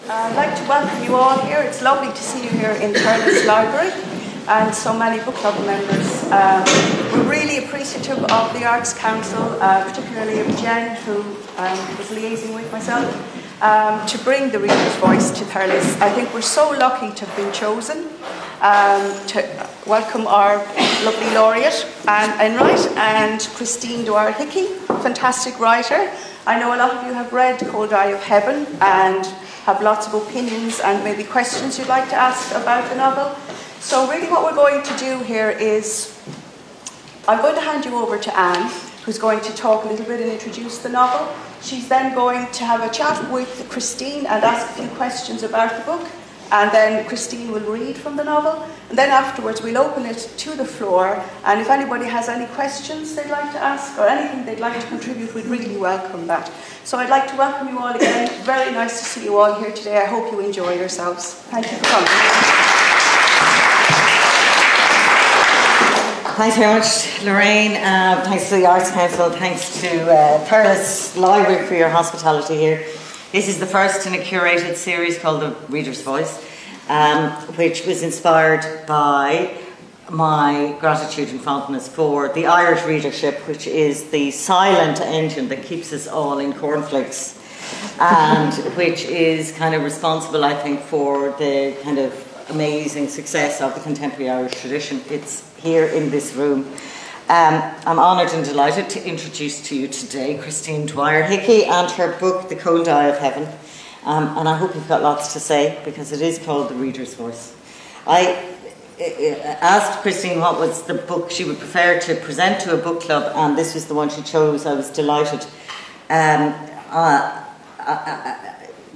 I'd like to welcome you all here. It's lovely to see you here in Thurles Library and so many book club members. We're really appreciative of the Arts Council, particularly of Jen, who was liaising with myself, to bring the Reader's Voice to Thurles. I think we're so lucky to have been chosen to welcome our lovely Laureate, Enright, and Dwyer Hickey, fantastic writer. I know a lot of you have read Cold Eye of Heaven and have lots of opinions and maybe questions you'd like to ask about the novel. So really what we're going to do here is, I'm going to hand you over to Anne, who's going to talk a little bit and introduce the novel. She's then going to have a chat with Christine and ask a few questions about the book. And then Christine will read from the novel. And then afterwards we'll open it to the floor. And if anybody has any questions they'd like to ask or anything they'd like to contribute, we'd really welcome that. So I'd like to welcome you all again. Very nice to see you all here today. I hope you enjoy yourselves. Thank you for coming. Thanks very much, Lorraine. Thanks to the Arts Council. Thanks to Thurles Library for your hospitality here. This is the first in a curated series called The Reader's Voice, which was inspired by my gratitude and fondness for the Irish readership, which is the silent engine that keeps us all in cornflakes, and which is kind of responsible, I think, for the kind of amazing success of the contemporary Irish tradition. It's here in this room. I'm honoured and delighted to introduce to you today Dwyer Hickey and her book, The Cold Eye of Heaven. And I hope you've got lots to say, because it is called The Reader's Voice. I asked Christine what was the book she would prefer to present to a book club, and this was the one she chose. I was delighted.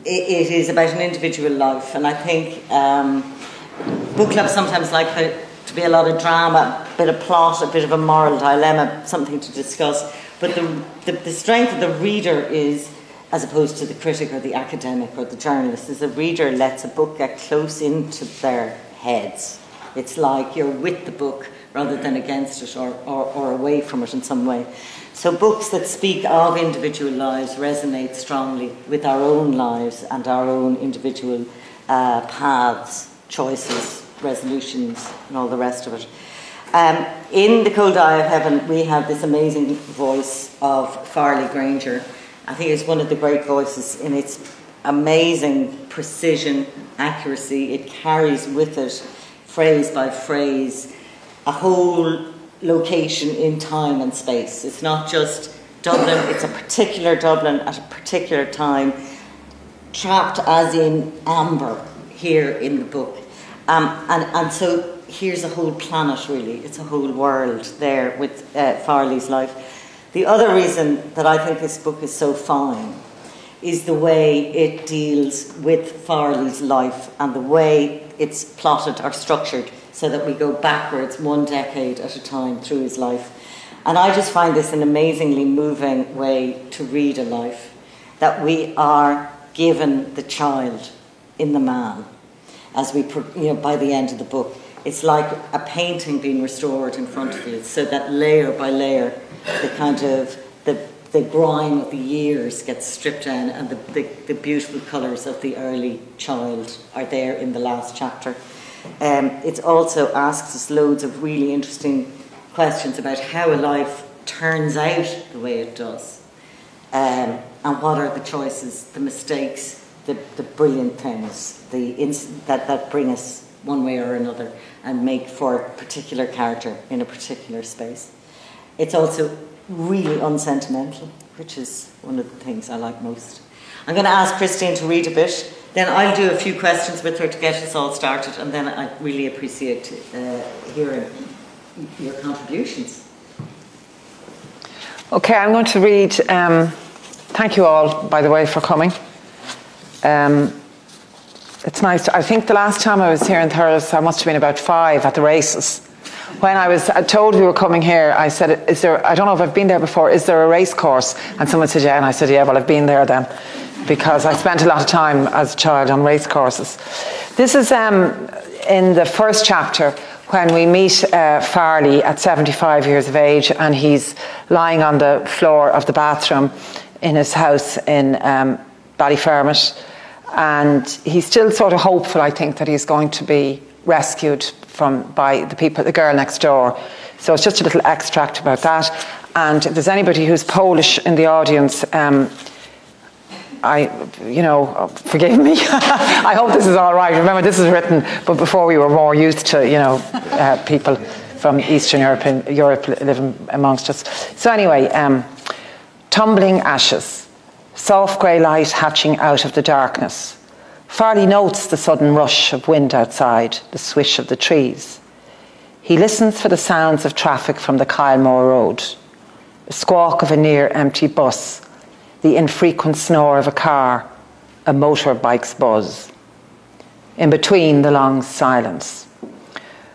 It is about an individual life, and I think book clubs sometimes like to be a lot of drama, a bit of plot, a bit of a moral dilemma, something to discuss. But the strength of the reader is, as opposed to the critic or the academic or the journalist, is the reader lets a book get close into their heads. It's like you're with the book rather than against it or away from it in some way. So books that speak of individual lives resonate strongly with our own lives and our own individual paths, choices, resolutions and all the rest of it. In The Cold Eye of Heaven we have this amazing voice of Farley Granger. I think it's one of the great voices in its amazing precision, accuracy. It carries with it, phrase by phrase, a whole location in time and space. It's not just Dublin, it's a particular Dublin at a particular time, trapped as in amber here in the book. And so here's a whole planet, really. It's a whole world there with Farley's life. The other reason that I think this book is so fine is the way it deals with Farley's life and the way it's plotted or structured so that we go backwards one decade at a time through his life. And I just find this an amazingly moving way to read a life, that we are given the child in the man. As we, by the end of the book, it's like a painting being restored in front of you, so that layer by layer, the kind of the grime of the years gets stripped down, and the beautiful colours of the early child are there in the last chapter. It also asks us loads of really interesting questions about how a life turns out the way it does, and what are the choices, the mistakes, the brilliant things that bring us one way or another and make for a particular character in a particular space. It's also really unsentimental, which is one of the things I like most. I'm going to ask Christine to read a bit, then I'll do a few questions with her to get us all started, and then I really appreciate hearing your contributions. Okay, I'm going to read. Thank you all, by the way, for coming. It's nice. I think the last time I was here in Thurles, I must have been about 5 at the races. When I was told we were coming here, I said, "Is there? I don't know if I've been there before. Is there a race course?" And someone said, "Yeah." And I said, "Yeah, well, I've been there then, because I spent a lot of time as a child on race courses." This is in the first chapter when we meet Farley at 75 years of age, and he's lying on the floor of the bathroom in his house in Ballyfermot. And he's still sort of hopeful, I think, that he's going to be rescued by the girl next door. So it's just a little extract about that. And if there's anybody who's Polish in the audience, forgive me. I hope this is all right. Remember, this is written, but before we were more used to, people from Eastern Europe living amongst us. So anyway, tumbling ashes, soft grey light hatching out of the darkness. Farley notes the sudden rush of wind outside, the swish of the trees. He listens for the sounds of traffic from the Kylemore Road, the squawk of a near empty bus, the infrequent snore of a car, a motorbike's buzz. In between, the long silence.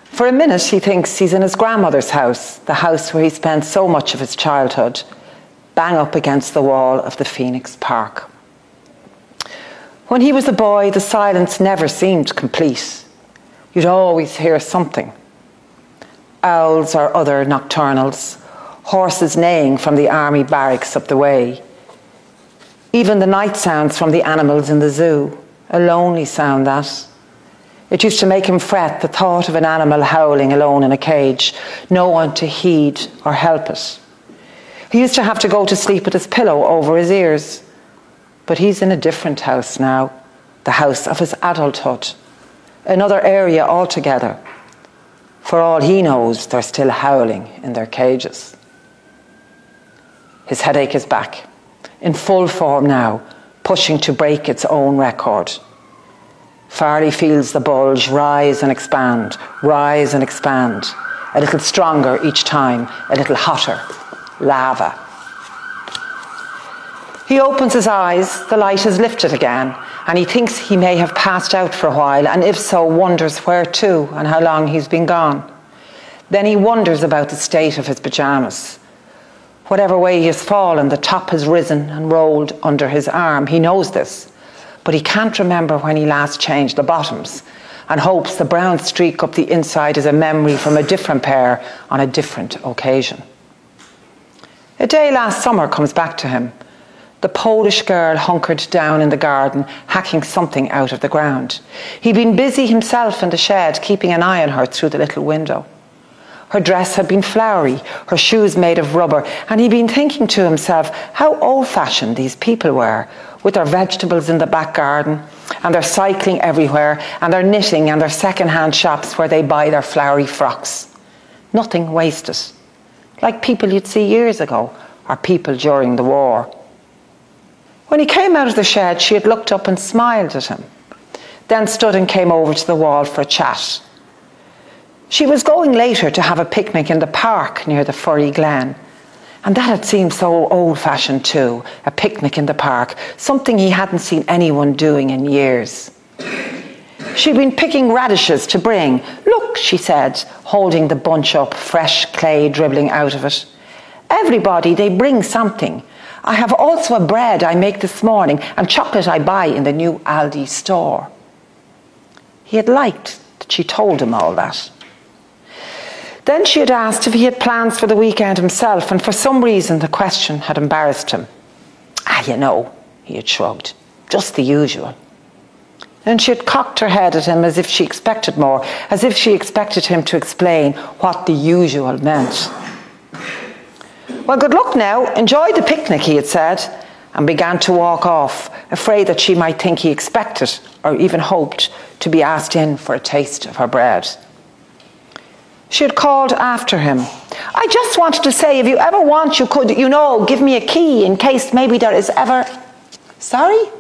For a minute, he thinks he's in his grandmother's house, the house where he spent so much of his childhood, bang up against the wall of the Phoenix Park. When he was a boy, the silence never seemed complete. You'd always hear something. Owls or other nocturnals, horses neighing from the army barracks up the way. Even the night sounds from the animals in the zoo, a lonely sound that. It used to make him fret, the thought of an animal howling alone in a cage, no one to heed or help it. He used to have to go to sleep with his pillow over his ears. But he's in a different house now, the house of his adulthood, another area altogether. For all he knows, they're still howling in their cages. His headache is back, in full form now, pushing to break its own record. Farley feels the bulge rise and expand, a little stronger each time, a little hotter, lava. He opens his eyes, the light has lifted again, and he thinks he may have passed out for a while, and if so, wonders where to and how long he's been gone. Then he wonders about the state of his pyjamas. Whatever way he has fallen, the top has risen and rolled under his arm. He knows this, but he can't remember when he last changed the bottoms, and hopes the brown streak up the inside is a memory from a different pair on a different occasion. A day last summer comes back to him. The Polish girl hunkered down in the garden, hacking something out of the ground. He'd been busy himself in the shed, keeping an eye on her through the little window. Her dress had been flowery, her shoes made of rubber, and he'd been thinking to himself how old-fashioned these people were, with their vegetables in the back garden, and their cycling everywhere, and their knitting and their second-hand shops where they buy their flowery frocks. Nothing wasted, like people you'd see years ago, or people during the war. When he came out of the shed, she had looked up and smiled at him, then stood and came over to the wall for a chat. She was going later to have a picnic in the park near the Furry Glen, and that had seemed so old-fashioned too, a picnic in the park, something he hadn't seen anyone doing in years. She'd been picking radishes to bring. "Look," she said, holding the bunch up, fresh clay dribbling out of it. "Everybody, they bring something. I have also a bread I make this morning and chocolate I buy in the new Aldi store." He had liked that she told him all that. Then she had asked if he had plans for the weekend himself, and for some reason the question had embarrassed him. He had shrugged. "Just the usual." And she had cocked her head at him as if she expected more, as if she expected him to explain what the usual meant. "Well, good luck now. Enjoy the picnic," he had said, and began to walk off, afraid that she might think he expected, or even hoped, to be asked in for a taste of her bread. She had called after him. "I just wanted to say, if you ever want, you could, give me a key in case maybe there is ever..." "Sorry?"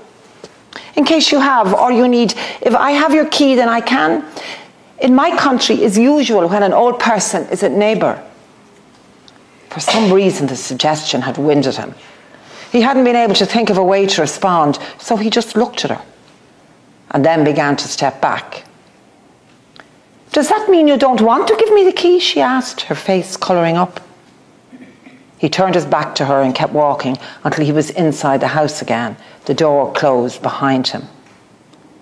"In case you have, or you need, if I have your key, then I can. In my country, it's usual when an old person is a neighbour." For some reason, the suggestion had winded him. He hadn't been able to think of a way to respond, so he just looked at her and then began to step back. "Does that mean you don't want to give me the key?" she asked, her face colouring up. He turned his back to her and kept walking until he was inside the house again, the door closed behind him.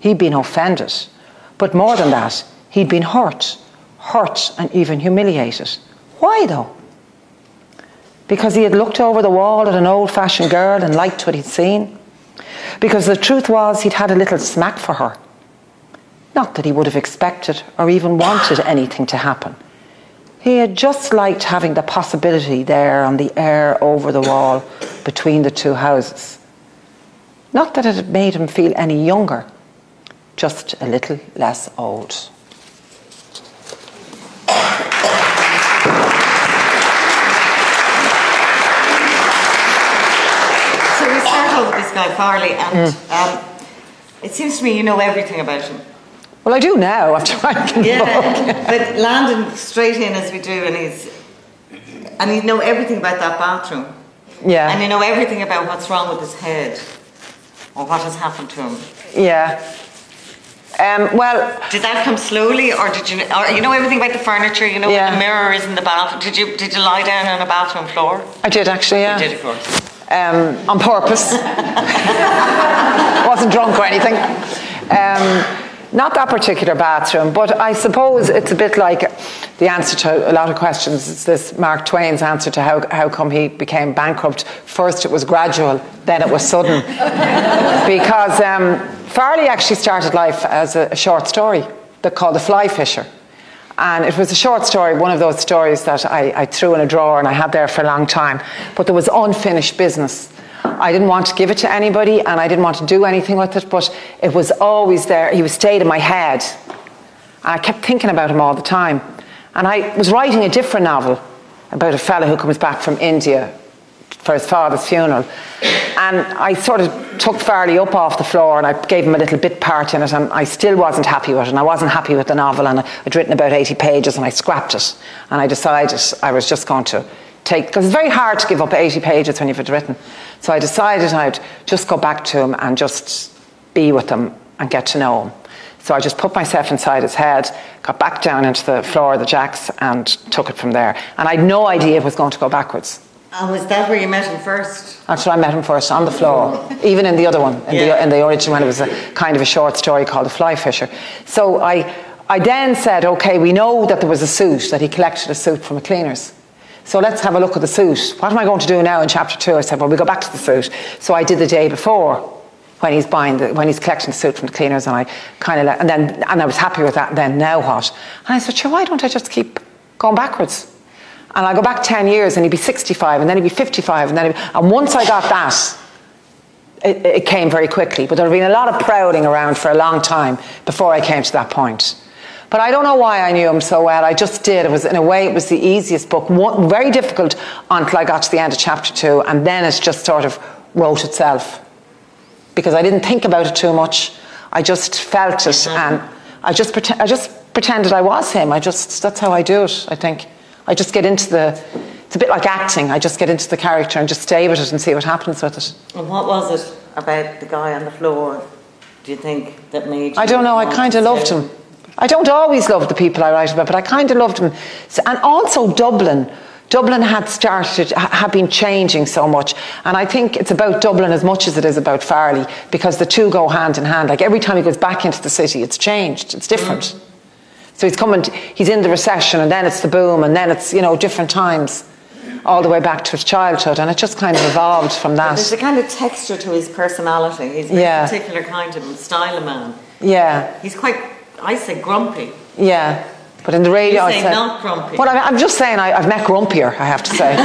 He'd been offended, but more than that, he'd been hurt and even humiliated. Why though? Because he had looked over the wall at an old-fashioned girl and liked what he'd seen? because the truth was he'd had a little smack for her. Not that he would have expected or even wanted anything to happen. He had just liked having the possibility there on the air over the wall between the two houses. Not that it had made him feel any younger, just a little less old. So we start off with this guy Farley, and it seems to me you know everything about him. Well, I do now after writing the book. But landing straight in as we do, and you know everything about that bathroom. Yeah. And you know everything about what's wrong with his head, or what has happened to him. Yeah. Well, did that come slowly, or did you? Or you know everything about the furniture? You know where the mirror is in the bathroom. Did you lie down on a bathroom floor? I did actually. Yeah. You did, of course. On purpose. Wasn't drunk or anything. Not that particular bathroom, but I suppose it's a bit like the answer to a lot of questions. It's this Mark Twain's answer to how come he became bankrupt. First it was gradual, then it was sudden. Because Farley actually started life as a short story called The Fly Fisher. And it was a short story, one of those stories that I threw in a drawer and I had there for a long time. But there was unfinished business. I didn't want to give it to anybody and I didn't want to do anything with it, but it was always there. He stayed in my head. And I kept thinking about him all the time. And I was writing a different novel about a fella who comes back from India for his father's funeral. And I sort of took Farley up off the floor and I gave him a little bit part in it, and I still wasn't happy with it, and I wasn't happy with the novel, and I'd written about 80 pages and I scrapped it. And I decided I was just going to because it's very hard to give up 80 pages when you've it written. So I decided I'd just go back to him and just be with him and get to know him. So I just put myself inside his head, got back down into the floor of the jacks and took it from there. And I had no idea it was going to go backwards. And was that where you met him first? That's where I met him first, on the floor. Even in the other one, in the original one, it was a kind of a short story called The Fly Fisher. So I then said, okay, we know that there was a suit, that he collected a suit from a cleaner's. So let's have a look at the suit. What am I going to do now in chapter 2? I said, well, we go back to the suit. So I did the day before when he's collecting the suit from the cleaners, and I kind of and I was happy with that. And then now what? And I said, sure, why don't I just keep going backwards? And I go back 10 years, and he'd be 65, and then he'd be 55, and once I got that, it came very quickly. But there had been a lot of prowling around for a long time before I came to that point. But I don't know why I knew him so well. I just did. It was, in a way, it was the easiest book. Very difficult until I got to the end of chapter 2, and then it just sort of wrote itself. Because I didn't think about it too much. I just felt it, and I just pretended I was him. That's how I do it, I think. I just get into it's a bit like acting. I just get into the character and just stay with it and see what happens with it. And what was it about the guy on the floor, do you think, that made you... I don't know, I kind of loved him. I don't always love the people I write about, but I kind of loved him. And also Dublin had been changing so much. And I think it's about Dublin as much as it is about Farley, because the two go hand in hand. Like every time he goes back into the city, it's changed, it's different. So he's in the recession, and then it's the boom, and then it's, different times, all the way back to his childhood, and it just kind of evolved from that. But there's a kind of texture to his personality. He's a particular kind of style of man. Yeah. He's quite, I say, grumpy. Yeah. But in the radio, you say not grumpy. Well, I'm just saying I've met grumpier, I have to say.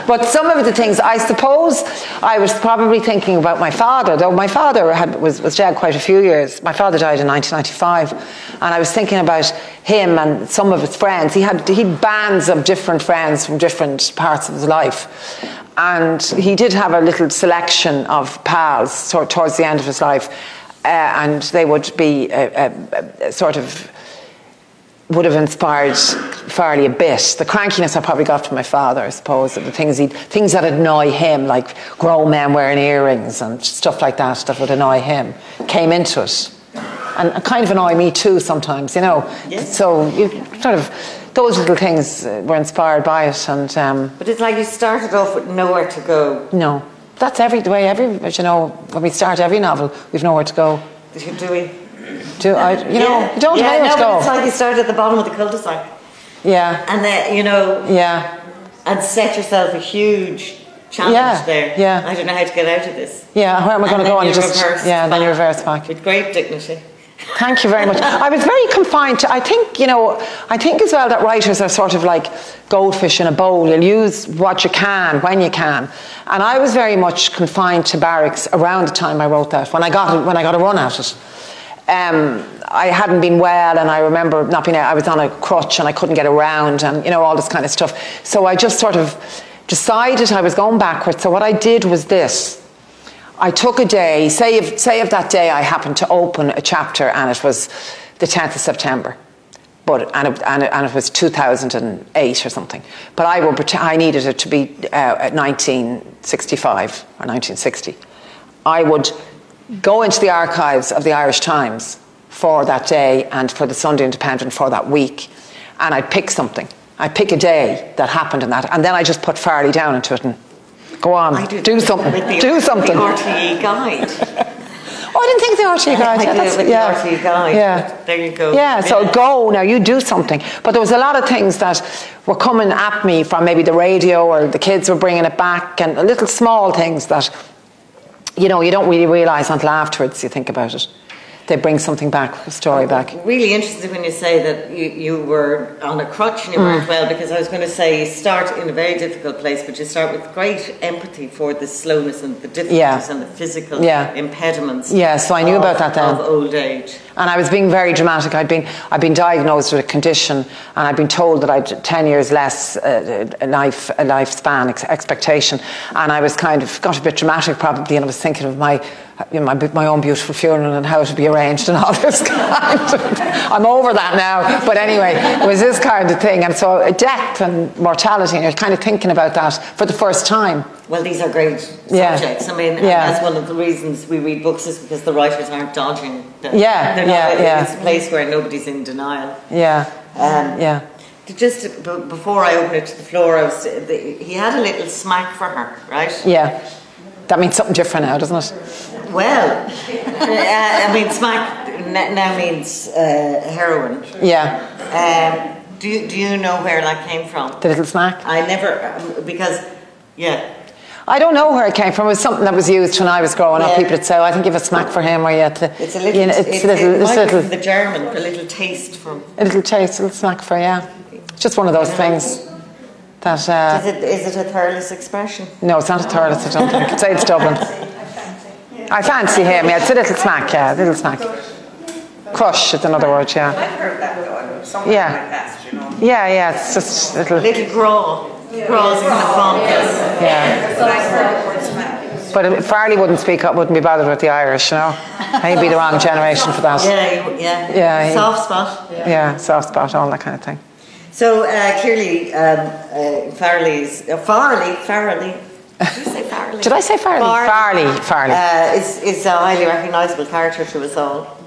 But some of the things, I suppose I was probably thinking about my father, though my father was dead quite a few years. My father died in 1995, and I was thinking about him and some of his friends. He had bands of different friends from different parts of his life. And he did have a little selection of pals towards the end of his life. And they would be would have inspired Farley a bit. The crankiness I probably got from my father, I suppose, the things that annoy him, like grown men wearing earrings and stuff like that would annoy him, came into it. And kind of annoy me too sometimes, Yes. So those little things were inspired by it. And but it's like you started off with nowhere to go. No. That's when we start every novel, we've nowhere to go. Do we? You don't have anywhere to go. It's like you start at the bottom of the cul-de-sac. Yeah. And then, Yeah. and set yourself a huge challenge there. Yeah. I don't know how to get out of this. Yeah, where am I going to go? And just then you reverse back. With great dignity. Thank you very much. I was very confined to, I think as well that writers are sort of like goldfish in a bowl. You'll use what you can, when you can. And I was very much confined to barracks around the time I wrote that, when I got a run at it. I hadn't been well, and I remember not being, I was on a crutch and I couldn't get around, and all this kind of stuff. So I just sort of decided I was going backwards. So what I did was this. I took a day, say if that day I happened to open a chapter and it was the 10th of September, and it was 2008 or something, but I needed it to be 1965 or 1960. I would go into the archives of the Irish Times for that day and for the Sunday Independent for that week, and I'd pick something. I'd pick a day that happened in that, and then I just put Farley down into it and go on, do something. Do something. The RTE guide. Oh, I didn't think the RTE guide. I did it with the RTE guide. Yeah. There you go. Yeah, so go now, you do something. But there was a lot of things that were coming at me from maybe the radio, or the kids were bringing it back, and little small things that, you don't really realise until afterwards you think about it. They bring something back, a story back. Really interested when you say that you were on a crutch and you weren't well, because I was going to say you start in a very difficult place, but you start with great empathy for the slowness and the difficulties and the physical impediments. Yeah, so I knew about that then. Of old age. And I was being very dramatic. I'd been diagnosed with a condition, and I'd been told that I'd 10 years less lifespan expectation, and I was kind of got a bit dramatic probably, and I was thinking of my own beautiful funeral and how it would be arranged and all this kind of, I'm over that now, but anyway, it was this kind of thing. And so death and mortality, and you're kind of thinking about that for the first time. Well, these are great subjects. I mean, that's one of the reasons we read books, is because the writers aren't dodging. It's a place where nobody's in denial. Just before I open it to the floor, he had a little smack for her, right? Yeah. That means something different now, doesn't it? Well, I mean, smack now means heroin. Yeah. Do you know where that came from? The little smack? I never, because, I don't know where it came from. It was something that was used when I was growing up. People would say, "Oh, I think you have a smack for him," or it's a little. It might be from the German, a little taste from. A little taste, a little smack for, It's just one of those things. That, is it a Thurles expression? No, it's not a Thurles, I don't think. I'd say it's Dublin. I fancy him, it's a little smack, a little smack. Crush is another word, I've heard that though, something like that, Yeah, it's just a little... Little graw. Graws in the font. But Farley wouldn't be bothered with the Irish, He'd be the wrong generation for that. Yeah. Soft spot. Yeah, soft spot, all that kind of thing. So clearly, Farley. Did you say Farley? Did I say Farley? Farley. Is a highly recognisable character to us all.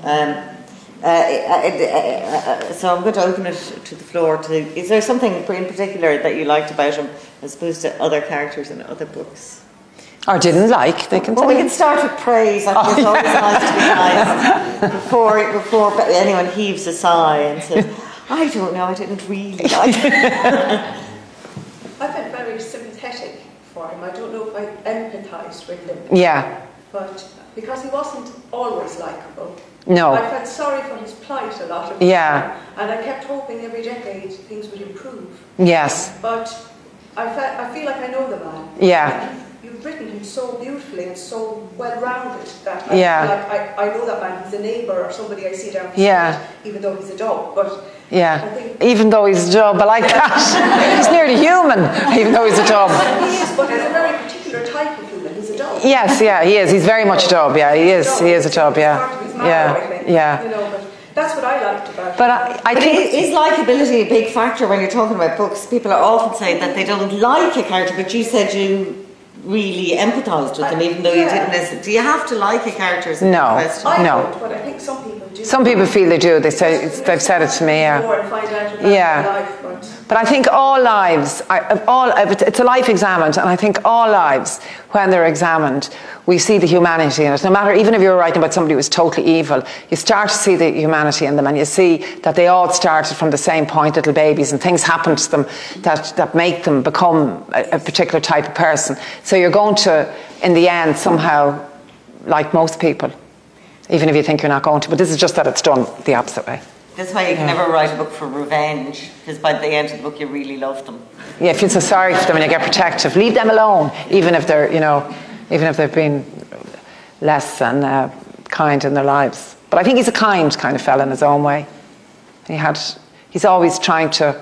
So I'm going to open it to the floor. Is there something in particular that you liked about him, as opposed to other characters in other books? Or didn't like? They can. Well, we can start with praise. I think it's always nice to be nice before anyone heaves a sigh and says, I don't know, I didn't really like it. I felt very sympathetic for him. I don't know if I empathised with him. Yeah. But because he wasn't always likeable. No. I felt sorry for his plight a lot of the time. And I kept hoping every decade things would improve. Yes. But I feel like I know the man. Yeah. You've written him so beautifully and so well-rounded that I know that man. He's a neighbour or somebody I see down the street, even though he's a dog. But even though he's a dog, I like that. He's nearly human, even though he's a dog. He is, but he's a very particular type of human. He's a dog. Yes, he is. He's very much a dog. Yeah, he is. He is a dog. Yeah. You know, but that's what I liked about him. But I think is likability a big factor when you're talking about books? People are often saying that they don't like a character, but you said you really empathised with them, even though you didn't necessarily. Do you have to like a character? No. I don't, but I think some people do. Some people feel they do. They've said it to me. More and find out about their life, but But I think all lives, it's a life examined, and I think all lives, when they're examined, we see the humanity in it. No matter, even if you're writing about somebody who was totally evil, you start to see the humanity in them, and you see that they all started from the same point, little babies, and things happen to them that make them become a particular type of person. So you're going to, in the end, somehow like most people, even if you think you're not going to. But this is just that it's done the opposite way. That's why you can never write a book for revenge, because by the end of the book you really love them. Yeah, if you feel so sorry for them and you get protective, leave them alone, even if they're, even if they've been less than kind in their lives. But I think he's a kind of fella in his own way. He's always trying to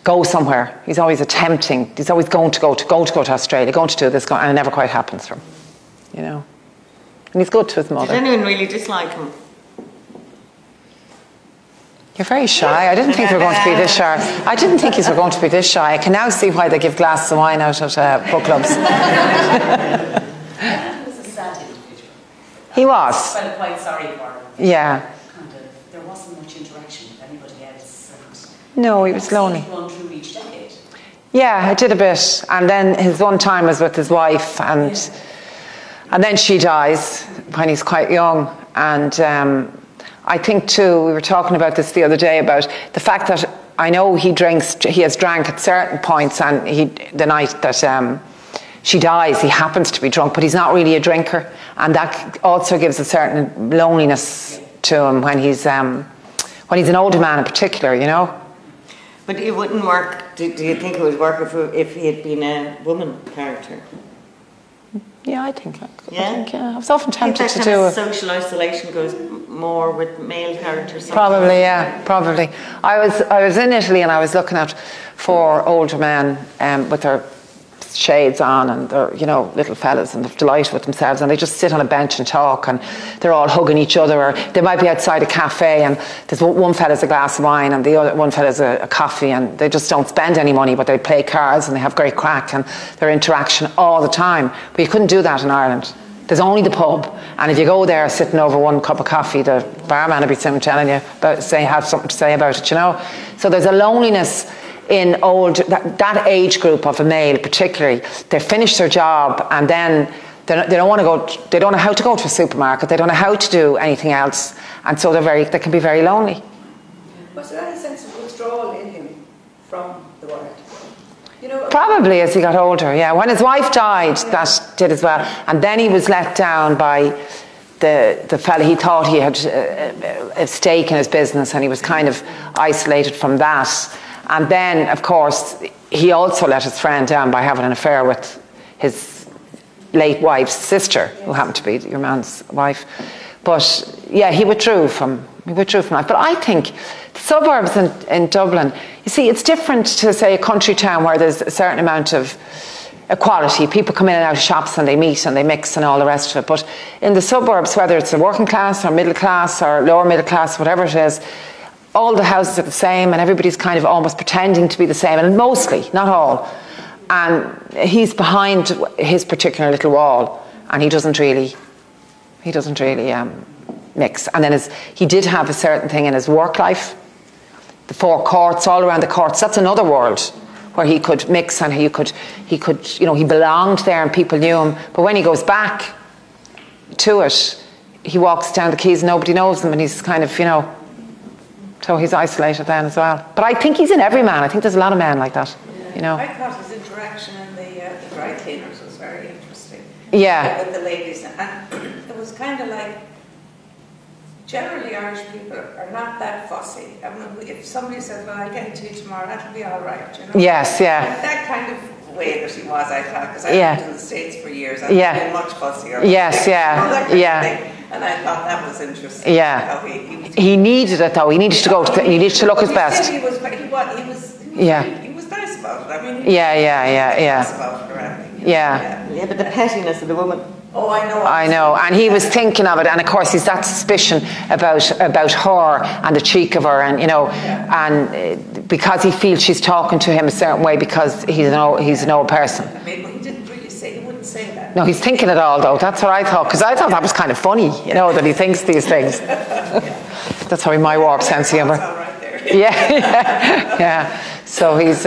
go somewhere. He's always attempting. He's always going to go to Australia, going to do this, and it never quite happens for him. And he's good to his mother. Did anyone really dislike him? You're very shy. I didn't think you were going to be this shy. I didn't think you were going to be this shy. I can now see why they give glasses of wine out at book clubs. He was a sad individual. He was. I felt quite sorry for him. Yeah. There wasn't much interaction with anybody else. No, he was lonely. He run through each decade. Yeah, I did a bit. And then his one time was with his wife, and then she dies when he's quite young. And I think too, we were talking about this the other day, about the fact that I know he has drank at certain points, and the night that she dies, he happens to be drunk, but he's not really a drinker, and that also gives a certain loneliness to him when he's an older man in particular, But it wouldn't work. Do you think it would work if he had been a woman character? Yeah, I think. Yeah? I was often tempted to do it. Social isolation goes more with male characters. Probably, yeah, probably. I was in Italy, and I was looking at 4 older men with their shades on, and they're little fellas, and they're delighted with themselves, and they just sit on a bench and talk, and they're all hugging each other, or they might be outside a cafe, and there's one fella's a glass of wine and the other one fella's a coffee, and they just don't spend any money, but they play cards and they have great crack, and their interaction all the time. But you couldn't do that in Ireland. There's only the pub, and if you go there sitting over one cup of coffee, the barman will be telling you have something to say about it, So there's a loneliness in that age group of a male particularly. They finish their job, and then they don't want to go. They don't know how to go to a supermarket. They don't know how to do anything else, and so they can be very lonely. Was there any sense of withdrawal in him from the world? Probably as he got older. Yeah, when his wife died, that did as well, and then he was let down by the fella. He thought he had a stake in his business, and he was kind of isolated from that. And then, of course, he also let his friend down by having an affair with his late wife's sister, who happened to be your man's wife. But yeah, he withdrew from life. But I think the suburbs in Dublin, you see, it's different to, say, a country town where there's a certain amount of equality. People come in and out of shops, and they meet and they mix and all the rest of it. But in the suburbs, whether it's the working class or middle class or lower middle class, whatever it is, all the houses are the same, and everybody's kind of almost pretending to be the same, and mostly, not all. And he's behind his particular little wall, and he doesn't really mix. And then he did have a certain thing in his work life, the 4 courts, all around the courts. That's another world where he could mix, and he belonged there, and people knew him. But when he goes back to it, he walks down the quays, and nobody knows him, and he's kind of, so he's isolated then as well. But I think he's in every man. I think there's a lot of men like that, I thought his interaction in the dry cleaners was very interesting. Yeah. With the ladies. And it was kind of like, generally Irish people are not that fussy. I mean, if somebody says, well, I'll get it to you tomorrow, that'll be all right, Yes, yeah. And that kind of way that he was, I thought, because I lived in the States for years, I've been much fussier. Yes, yeah. And I thought that was interesting. Yeah. He needed it, though. He needed to he needed to look his best. He was nice about it. I mean, yeah. About it or anything. Yeah, but the pettiness of the woman. Oh, I know. And he was thinking of it, and of course he's that suspicion about her and the cheek of her, and and because he feels she's talking to him a certain way because he's an old person. I mean, he didn't really say. He wouldn't say that. No, he's thinking it all, though. That's what I thought, because I thought that was kind of funny, that he thinks these things. That's how my warped sense of humour. yeah. So he's,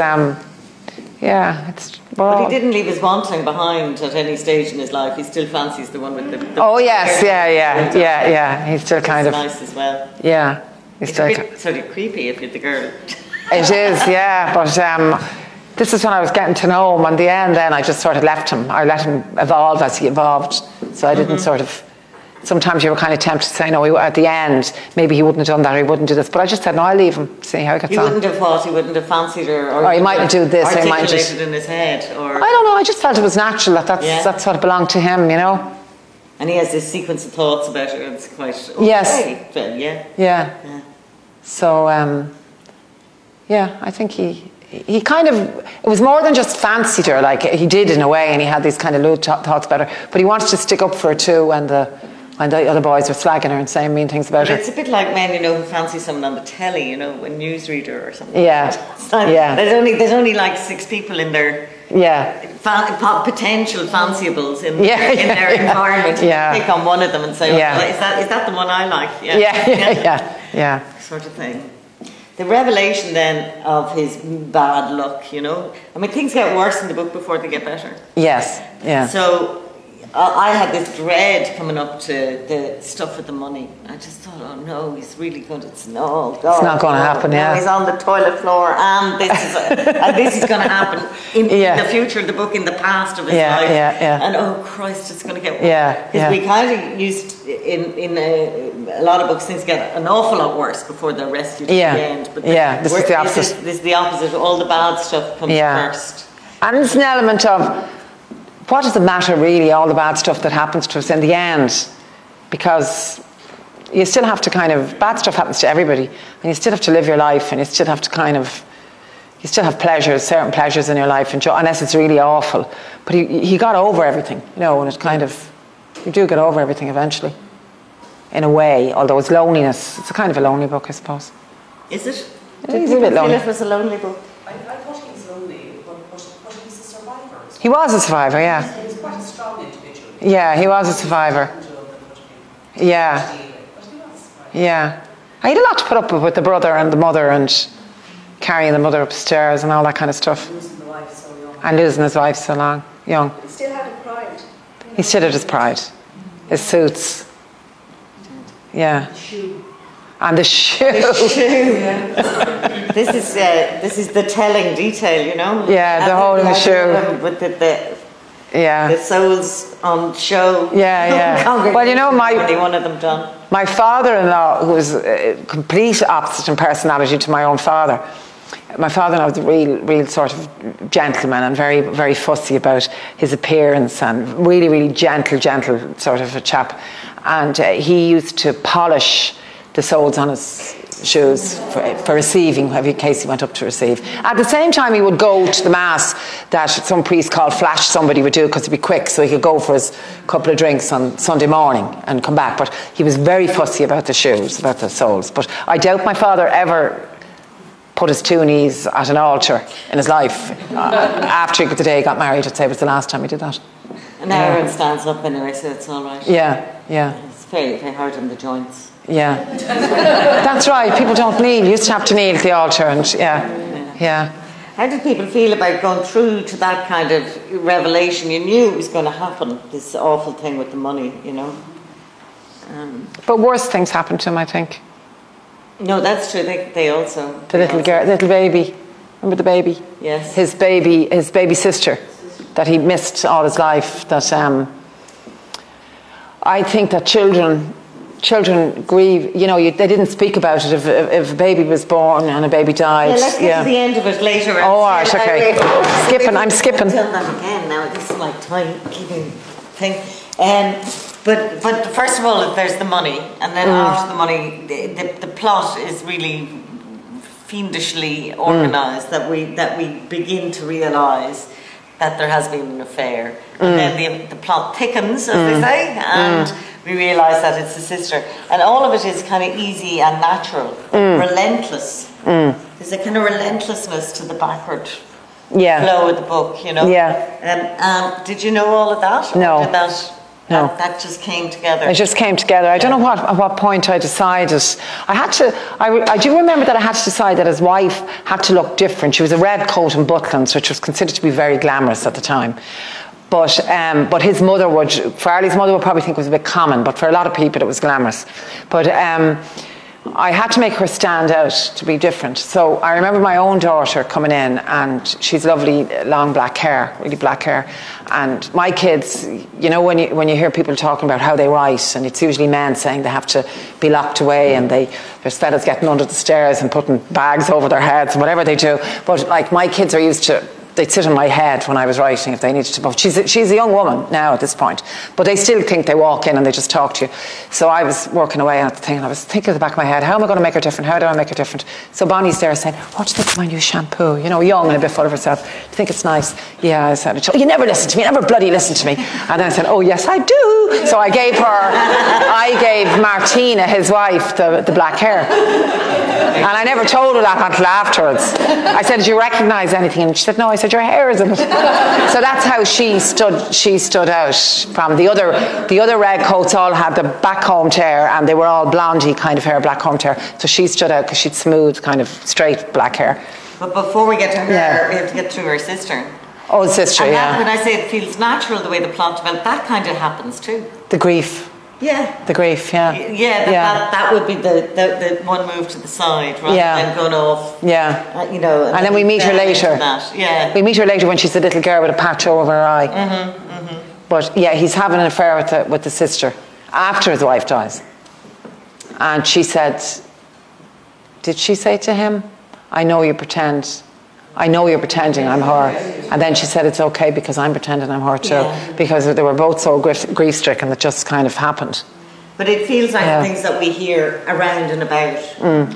it's... Well, But he didn't leave his wanting behind at any stage in his life. He still fancies the one with the oh, yes, yeah. He's still kind of... nice as well. Yeah. It's a bit sort of creepy if you're the girl. It is, yeah, but this is when I was getting to know him. In the end, then I just sort of left him. I let him evolve as he evolved. So I didn't sort of... Sometimes you were kind of tempted to say, no, at the end, maybe he wouldn't have done that, or he wouldn't do this. But I just said, no, I'll leave him, see how he gets on. He wouldn't have thought, he wouldn't have fancied her, or he mightn't do this, or he might just... in his head, or... I don't know, I just felt it was natural, that sort of belonged to him, you know. And he has this sequence of thoughts about her, and it's quite... Okay. Yes. Well, yeah. So, I think he kind of, it was more than just fancied her, like he did in a way, and he had these kind of lewd thoughts about her, but he wanted to stick up for her too when the other boys were slagging her and saying mean things about her. It's a bit like men, who fancy someone on the telly, a newsreader or something. Yeah, There's only like 6 people in their potential fanciables in their environment. Pick on one of them and say, is that the one I like? Yeah. Sort of thing. The revelation then of his bad luck, I mean, things get worse in the book before they get better. Yes, yeah. So I had this dread coming up to the stuff with the money. I just thought, oh no, he's really going to... It's not going to happen, yeah. He's on the toilet floor, and this is going to happen in the future, in the book, in the past of his life. And oh Christ, it's going to get worse. Because we kind of used, in a lot of books, things get an awful lot worse before they're rescued at the end. But this is the opposite. This is the opposite. All the bad stuff comes first. And it's an element of... What does it matter really, all the bad stuff that happens to us in the end? Because you still have to bad stuff happens to everybody, and you still have to live your life, and you still have to you still have pleasures, certain pleasures in your life, unless it's really awful. But he got over everything, and it you do get over everything eventually, in a way, although it's loneliness. It's a kind of a lonely book, I suppose. Is it? He's a bit lonely. It was a lonely book. I thought he was lonely, but he's a survivor. He was a survivor, yeah. He was quite a strong individual. Yeah, he was a survivor. Yeah. Yeah. I had a lot to put up with the brother and the mother, and carrying the mother upstairs and all that kind of stuff. Losing the wife so young. And losing his wife so young. He still had a pride. He still had his pride. His suits. Yeah. The shoe. And the shoe. This is the telling detail, Yeah, the hole in the shoe. With the souls on show. Yeah. Well, one of them done. My father-in-law, who was a complete opposite in personality to my own father. My father-in-law was a real sort of gentleman, and very, very fussy about his appearance, and really, really gentle sort of a chap. And he used to polish the soles on his shoes for receiving, in case he went up to receive. At the same time, he would go to the mass that some priest called Flash somebody would do, because it'd be quick, so he could go for his couple of drinks on Sunday morning and come back. But he was very fussy about the shoes, about the soles. But I doubt my father ever put his 2 knees at an altar in his life. After the day he got married, I'd say was the last time he did that. And Aaron stands up anyway, so it's all right. Yeah. It's very, very hard on the joints. Yeah. That's right, people don't kneel. You used to have to kneel at the altar, and yeah. How did people feel about going through to that kind of revelation? You knew it was going to happen, this awful thing with the money, But worse things happened to him, I think. No, that's true. They also... The little baby. Remember the baby? Yes. His baby sister that he missed all his life. That I think that children grieve. They didn't speak about it if a baby was born and a baby died. Yeah, let's get to the end of it later. Oh, all right, okay. I'm skipping. I'll tell that again now. This is like time-keeping thing. But first of all, there's the money, and then after the money, the plot is really fiendishly organised. That we begin to realise that there has been an affair, and then the plot thickens, as they say, and we realise that it's the sister, and all of it is kind of easy and natural, relentless. There's a kind of relentlessness to the backward flow of the book, Yeah. Did you know all of that? No. Or did that No. That just came together. It just came together. I don't know at what point I decided. I do remember that I had to decide that his wife had to look different. She was a red coat and buttons, which was considered to be very glamorous at the time. But his mother would, Farley's mother would probably think it was a bit common, but for a lot of people it was glamorous. But I had to make her stand out to be different. So I remember my own daughter coming in, and she's lovely, long black hair, really black hair. And my kids, you know, when you hear people talking about how they write, and it's usually men saying they have to be locked away, and there's fellas getting under the stairs and putting bags over their heads and whatever they do. But like, my kids are used to, they'd sit on my head when I was writing if they needed to. But she's a young woman now at this point, but they still think they walk in and they just talk to you. So I was working away at the thing, and I was thinking at the back of my head, how am I going to make her different? How do I make her different? So Bonnie's there saying, what do you think of my new shampoo? You know, young and a bit full of herself. Do you think it's nice? Yeah, I said, oh, you never listen to me, you never bloody listen to me. And then I said, oh yes, I do. So I gave Martina, his wife, the black hair. And I never told her that until afterwards. I said, did you recognise anything? And she said, no. I said, your hair is in it. So that's how she stood out from the other red coats. All had the back-combed hair, and they were all blondie kind of hair, black-combed hair. So she stood out because she'd smooth, kind of straight black hair. But before we get to her, we have to get through her sister. Oh, sister, and yeah. When I say it feels natural, the way the plot developed, that kind of happens too. The grief. Yeah. The grief, yeah. Yeah, that would be the one move to the side rather than going off. Yeah. You know. And then we meet her later. Yeah. We meet her later when she's a little girl with a patch over her eye. Mm-hmm, mm-hmm. But yeah, he's having an affair with the sister after his wife dies. And she said, did she say to him, I know you pretend. I know you're pretending I'm her. And then she said, it's okay because I'm pretending I'm her too. Yeah. Because they were both so grief-stricken that just kind of happened. But it feels like things that we hear around and about.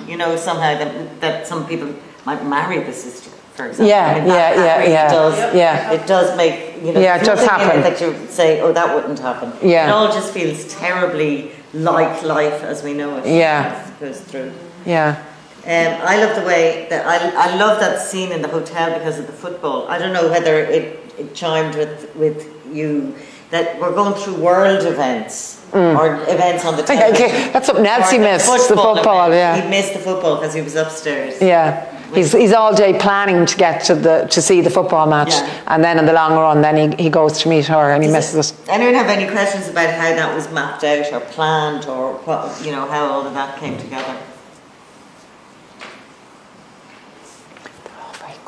You know, somehow that some people might marry the sister, for example. It does make, you know, it does happen. That you say, oh, that wouldn't happen. Yeah. It all just feels terribly like life as we know it. Yeah. Goes through. Yeah. I love the way that I love that scene in the hotel because of the football. I don't know whether it chimed with you that we're going through world events or events on the television. Okay. That's something else he missed. The football, yeah. He missed the football because he was upstairs. Yeah. He's all day planning to get to see the football match, and then in the long run, then he goes to meet her and he misses it. Anyone have any questions about how that was mapped out or planned, or what, you know, how all of that came together?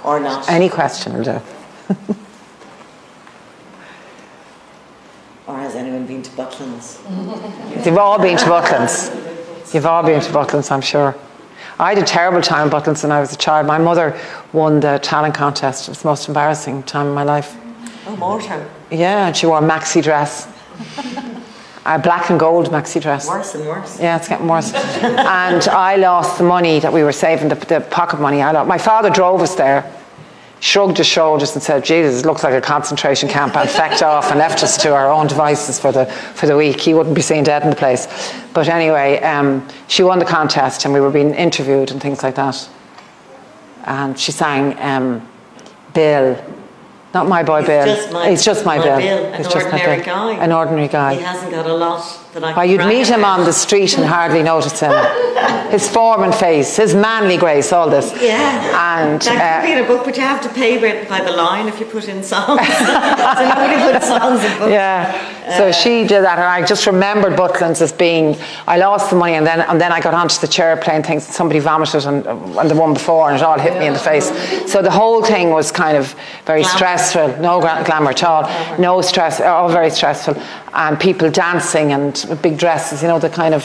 Or not? Any question will do. Or has anyone been to Butlins? You've all been to Butlins. You've all been to Butlins, I'm sure. I had a terrible time in Butlins when I was a child. My mother won the talent contest. It was the most embarrassing time of my life. Oh, mortal. Yeah, and she wore a maxi dress. A black and gold maxi dress. Worse and worse. Yeah, it's getting worse. And I lost the money that we were saving, the pocket money. My father drove us there, shrugged his shoulders and said, Jesus, it looks like a concentration camp, and fecked off and left us to our own devices for the week. He wouldn't be seen dead in the place. But anyway, she won the contest and we were being interviewed and things like that. And she sang Bill. Not my boy Bill. He's just my Bill. An ordinary guy. He hasn't got a lot that I can you'd meet him on the street and hardly notice him. His form and face, his manly grace, all this. Yeah. And that could be in a book, but you have to pay by the line if you put in songs. So nobody puts songs in books. Yeah. So she did that, and I just remembered Butlins as being. I lost the money, and then I got onto the chair playing things, and somebody vomited and the one before, and it all hit me in the face. So the whole thing was kind of very stressful. No glamour at all. No stress. All very stressful, and people dancing and with big dresses. You know, the kind of.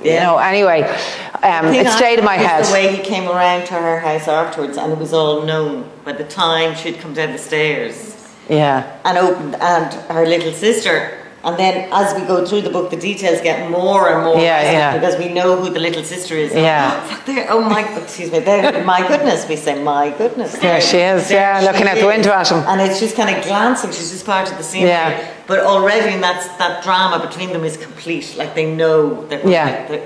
You know. Anyway, it stayed in my head. The way he came around to her house afterwards, and it was all known by the time she'd come down the stairs. Yeah. And opened, and her little sister. And then as we go through the book, the details get more and more because we know who the little sister is. Yeah. Oh my, excuse me, my goodness, we say, my goodness. There she is, looking out the window at him. And she's kind of glancing, she's just part of the scene. Yeah. But already that drama between them is complete. Like they know that,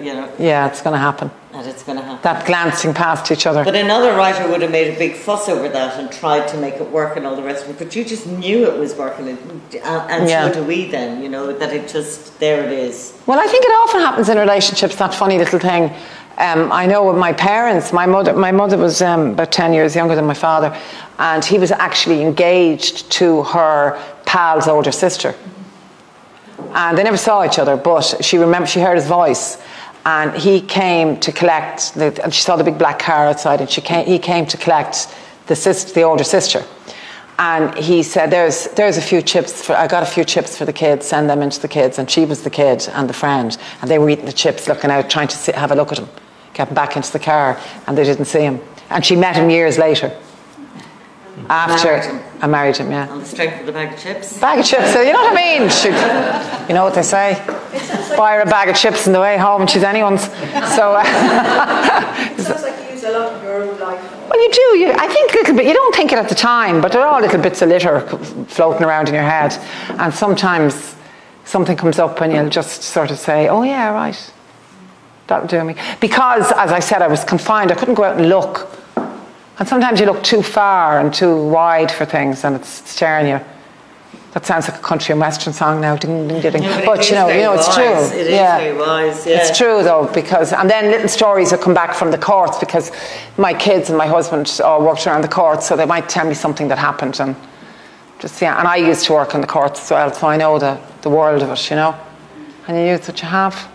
you know. Yeah, it's going to happen. That it's going to happen. That glancing past each other. But another writer would have made a big fuss over that and tried to make it work and all the rest of it. But you just knew it was working, and so do we then. You know that it just there it is. Well, I think it often happens in relationships. That funny little thing. I know with my parents. My mother was about 10 years younger than my father, and he was actually engaged to her pal's older sister. And they never saw each other, but she heard his voice, and he came to collect, and she saw the big black car outside, and he came to collect the older sister. And he said, there's a few chips, I got a few chips for the kids, send them into the kids. And she was the kid and the friend, and they were eating the chips, looking out, trying to have a look at him. Getting back into the car, and they didn't see him. And she met him years later. I married him, yeah. On the strength of the bag of chips? Bag of chips, you know what I mean? You know what they say? Buy her a bag of chips on the way home and she's anyone's. So, it sounds like you use a lot of your own life. Well, you do. I think a little bit. You don't think it at the time, but there are little bits of litter floating around in your head. And sometimes something comes up and you'll just sort of say, oh yeah, right. That'll do me. Because, as I said, I was confined. I couldn't go out and look. And sometimes you look too far and too wide for things, and it's staring you. That sounds like a country and western song now. Ding, ding, ding. Yeah, but you know, it's true. It is very wise. Yeah. It's true though, and then little stories will come back from the courts, because my kids and my husband all worked around the courts, so they might tell me something that happened, and and I used to work in the courts as well, so I know the world of it, you know. And you use what you have,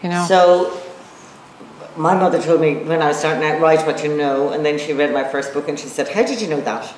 you know. So, my mother told me when I was starting out, write what you know, and then she read my first book and she said, how did you know that?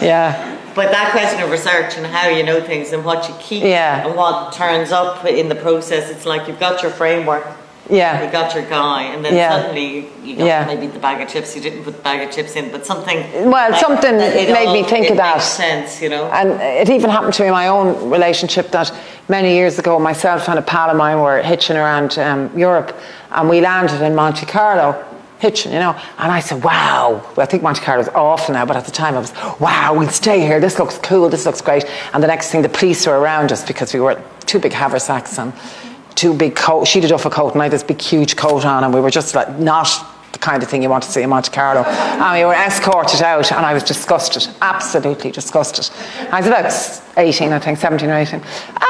yeah. But that question of research and how you know things and what you keep and what turns up in the process, it's like you've got your framework, you got your guy, and then suddenly you got maybe the bag of chips, you didn't put the bag of chips in, but something... Well, something made me think of that. Makes sense, you know. And it even happened to me in my own relationship that many years ago, myself and a pal of mine were hitching around Europe, and we landed in Monte Carlo, hitching, you know, and I said, wow. Well, I think Monte Carlo is awful now, but at the time I was, wow, we'll stay here, this looks cool, this looks great. And the next thing, the police were around us because we were two big haversacks and two big coats, she'd a duffel coat and I had this big huge coat on, and we were just like not the kind of thing you want to see in Monte Carlo. And we were escorted out, and I was disgusted, absolutely disgusted. I was about 18, I think, 17 or 18,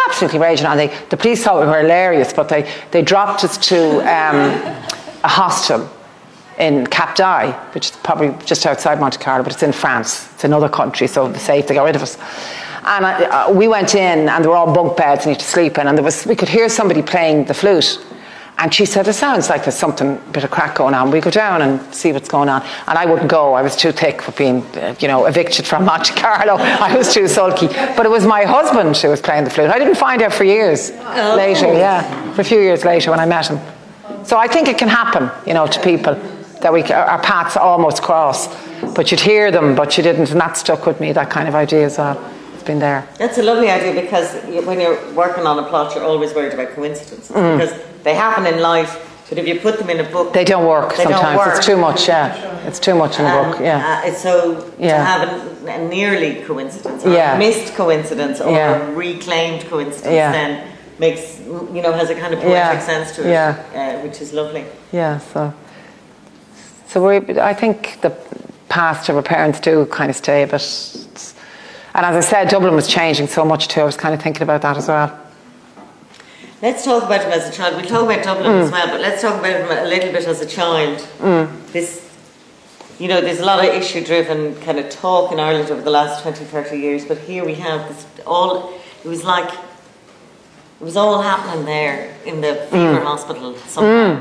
absolutely raging. And the police thought we were hilarious, but they dropped us to a hostel in Cap d'Ai, which is probably just outside Monte Carlo, but it's in France. It's another country, so it's safe, they got rid of us. And we went in, and there were all bunk beds and you had to sleep in, and we could hear somebody playing the flute. And she said, it sounds like there's something, a bit of crack going on. We'll go down and see what's going on. And I wouldn't go. I was too thick for being, evicted from Monte Carlo. I was too sulky. But it was my husband who was playing the flute. I didn't find out for years later, for a few years later when I met him. So I think it can happen, to people, that our paths almost cross. But you'd hear them, but you didn't. And that stuck with me, that kind of idea as well. Been there. That's a lovely idea, because when you're working on a plot, you're always worried about coincidences, because they happen in life, but if you put them in a book, they don't work sometimes. Don't work. It's too much, it's too much in a book, to have a nearly coincidence, or a missed coincidence, or a reclaimed coincidence, then makes, has a kind of poetic sense to it, which is lovely. Yeah, so I think the past of our parents do kind of stay a bit. And as I said, Dublin was changing so much too. I was kind of thinking about that as well. Let's talk about him as a child. We'll talk about Dublin as well, but let's talk about him a little bit as a child. This, there's a lot of issue-driven kind of talk in Ireland over the last 20, 30 years, but here we have this it was all happening there in the fever hospital somewhere.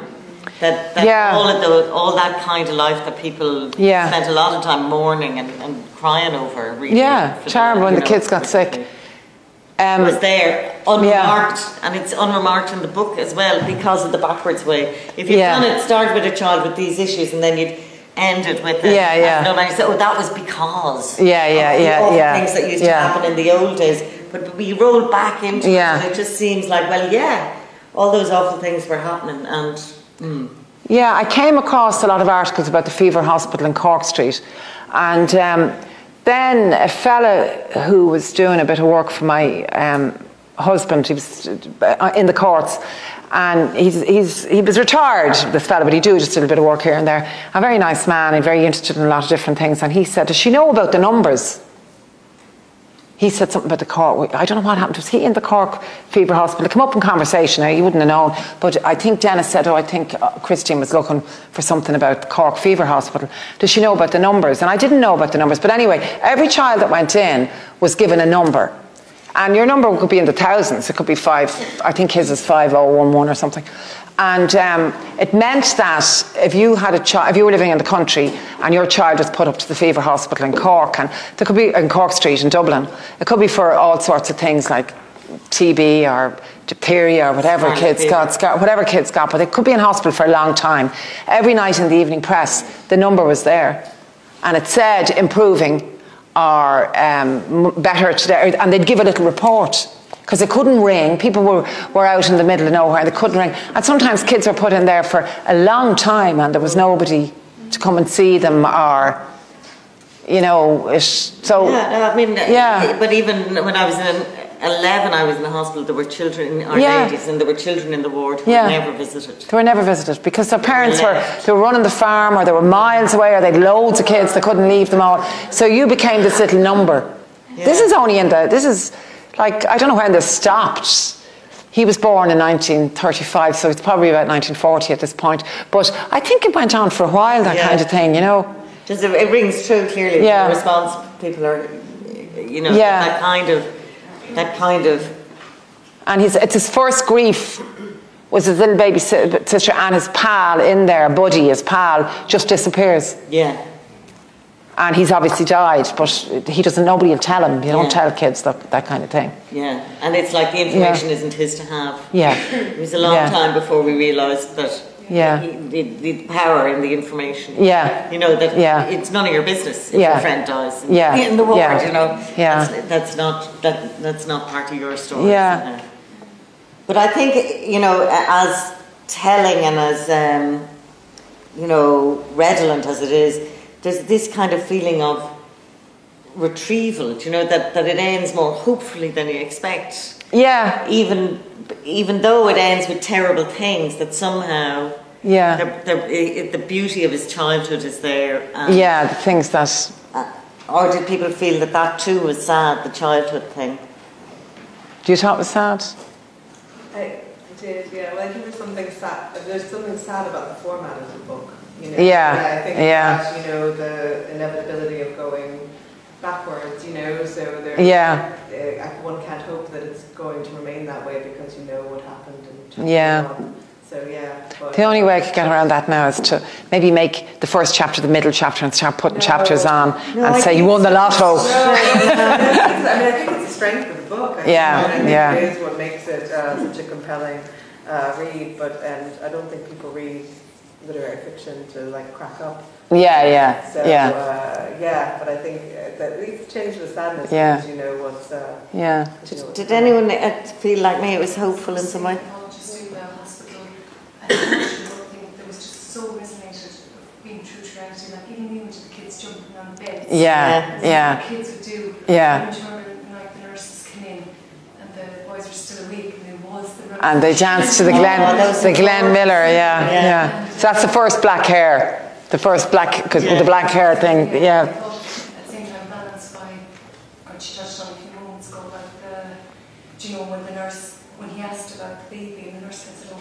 All that kind of life that people spent a lot of time mourning and crying over. Really, terrible when the kids got sick. Was there unremarked, and it's unremarked in the book as well because of the backwards way. If you'd done it, started with a child with these issues, and then you'd ended with it. And you say, oh, that was because of the awful things that used to happen in the old days. But we roll back into it, and it just seems like, all those awful things were happening, and. I came across a lot of articles about the Fever Hospital in Cork Street, and then a fella who was doing a bit of work for my husband, he was in the courts, and he was retired, this fella, but he just did a bit of work here and there. A very nice man and very interested in a lot of different things. And he said, does she know about the numbers? He said something about the Cork. I don't know what happened. Was he in the Cork Fever Hospital? It came up in conversation. Now, you wouldn't have known. But I think Dennis said, I think Christine was looking for something about Cork Fever Hospital. Does she know about the numbers? And I didn't know about the numbers. But anyway, every child that went in was given a number. And your number could be in the thousands. It could be 5. I think his is 5011 or something. And it meant that if you had a child, if you were living in the country and your child was put up to the Fever Hospital in Cork, and there could be in Cork Street in Dublin, it could be for all sorts of things like TB or diphtheria or whatever kids got, but it could be in hospital for a long time. Every night in the evening press, the number was there, and it said improving or better today, and they'd give a little report. Because they couldn't ring. People were out in the middle of nowhere and they couldn't ring. And sometimes kids were put in there for a long time and there was nobody to come and see them, or, you know, so... Yeah, I mean, yeah. But even when I was in 11, I was in the hospital, there were children, our ladies, and there were children in the ward who were never visited. They were never visited because their parents they were running the farm, or they were miles away, or they had loads of kids, they couldn't leave them all. So you became this little number. Yeah. This is only like, I don't know when this stopped. He was born in 1935, so it's probably about 1940 at this point. But I think it went on for a while, that kind of thing, you know. Just it rings true clearly. The response people are, you know, that kind of. And it's his first grief was his little baby sister, and his pal in there, Buddy, his pal, just disappears. Yeah. And he's obviously died, but he doesn't. Nobody will tell him. You don't tell kids that kind of thing. Yeah, and it's like the information isn't his to have. Yeah, it was a long time before we realised that. The power in the information. Yeah, you know that it's none of your business if your friend dies. In the ward, you know. Yeah, that's not part of your story. Yeah, but I think, you know, as telling and as you know, redolent as it is, there's this kind of feeling of retrieval, you know, that it ends more hopefully than you expect. Yeah. Even though it ends with terrible things, that somehow the beauty of his childhood is there. The things that... or did people feel that too was sad, the childhood thing? Do you thought it was sad? I did, yeah. Well, I think there's something sad about the format of the book. You know? I think that, you know, the inevitability of going backwards, you know, so there's, one can't hope that it's going to remain that way because you know what happened in chapter 1. So but the only way I could get around that now is to maybe make the first chapter the middle chapter and start putting chapters on and say you won the lotto. I think it's the strength of the book. I think it is what makes it such a compelling read, and I don't think people read literary fiction to like crack up. But I think that at least change the sadness because you know what's Did anyone feel like me it was hopeful in some way? I think there was just so resonated with being true to reality, like even the image of the kids jumping on the beds. The kids would do. I remember like the nurses came in and the boys were still awake and there was the and they danced to the Glenn Miller, So that's the first black hair. The first black, because the black hair thing, At the same time balanced by, or she touched on a few moments ago about do you know when the nurse, when he asked about the baby and the nurse said, he'll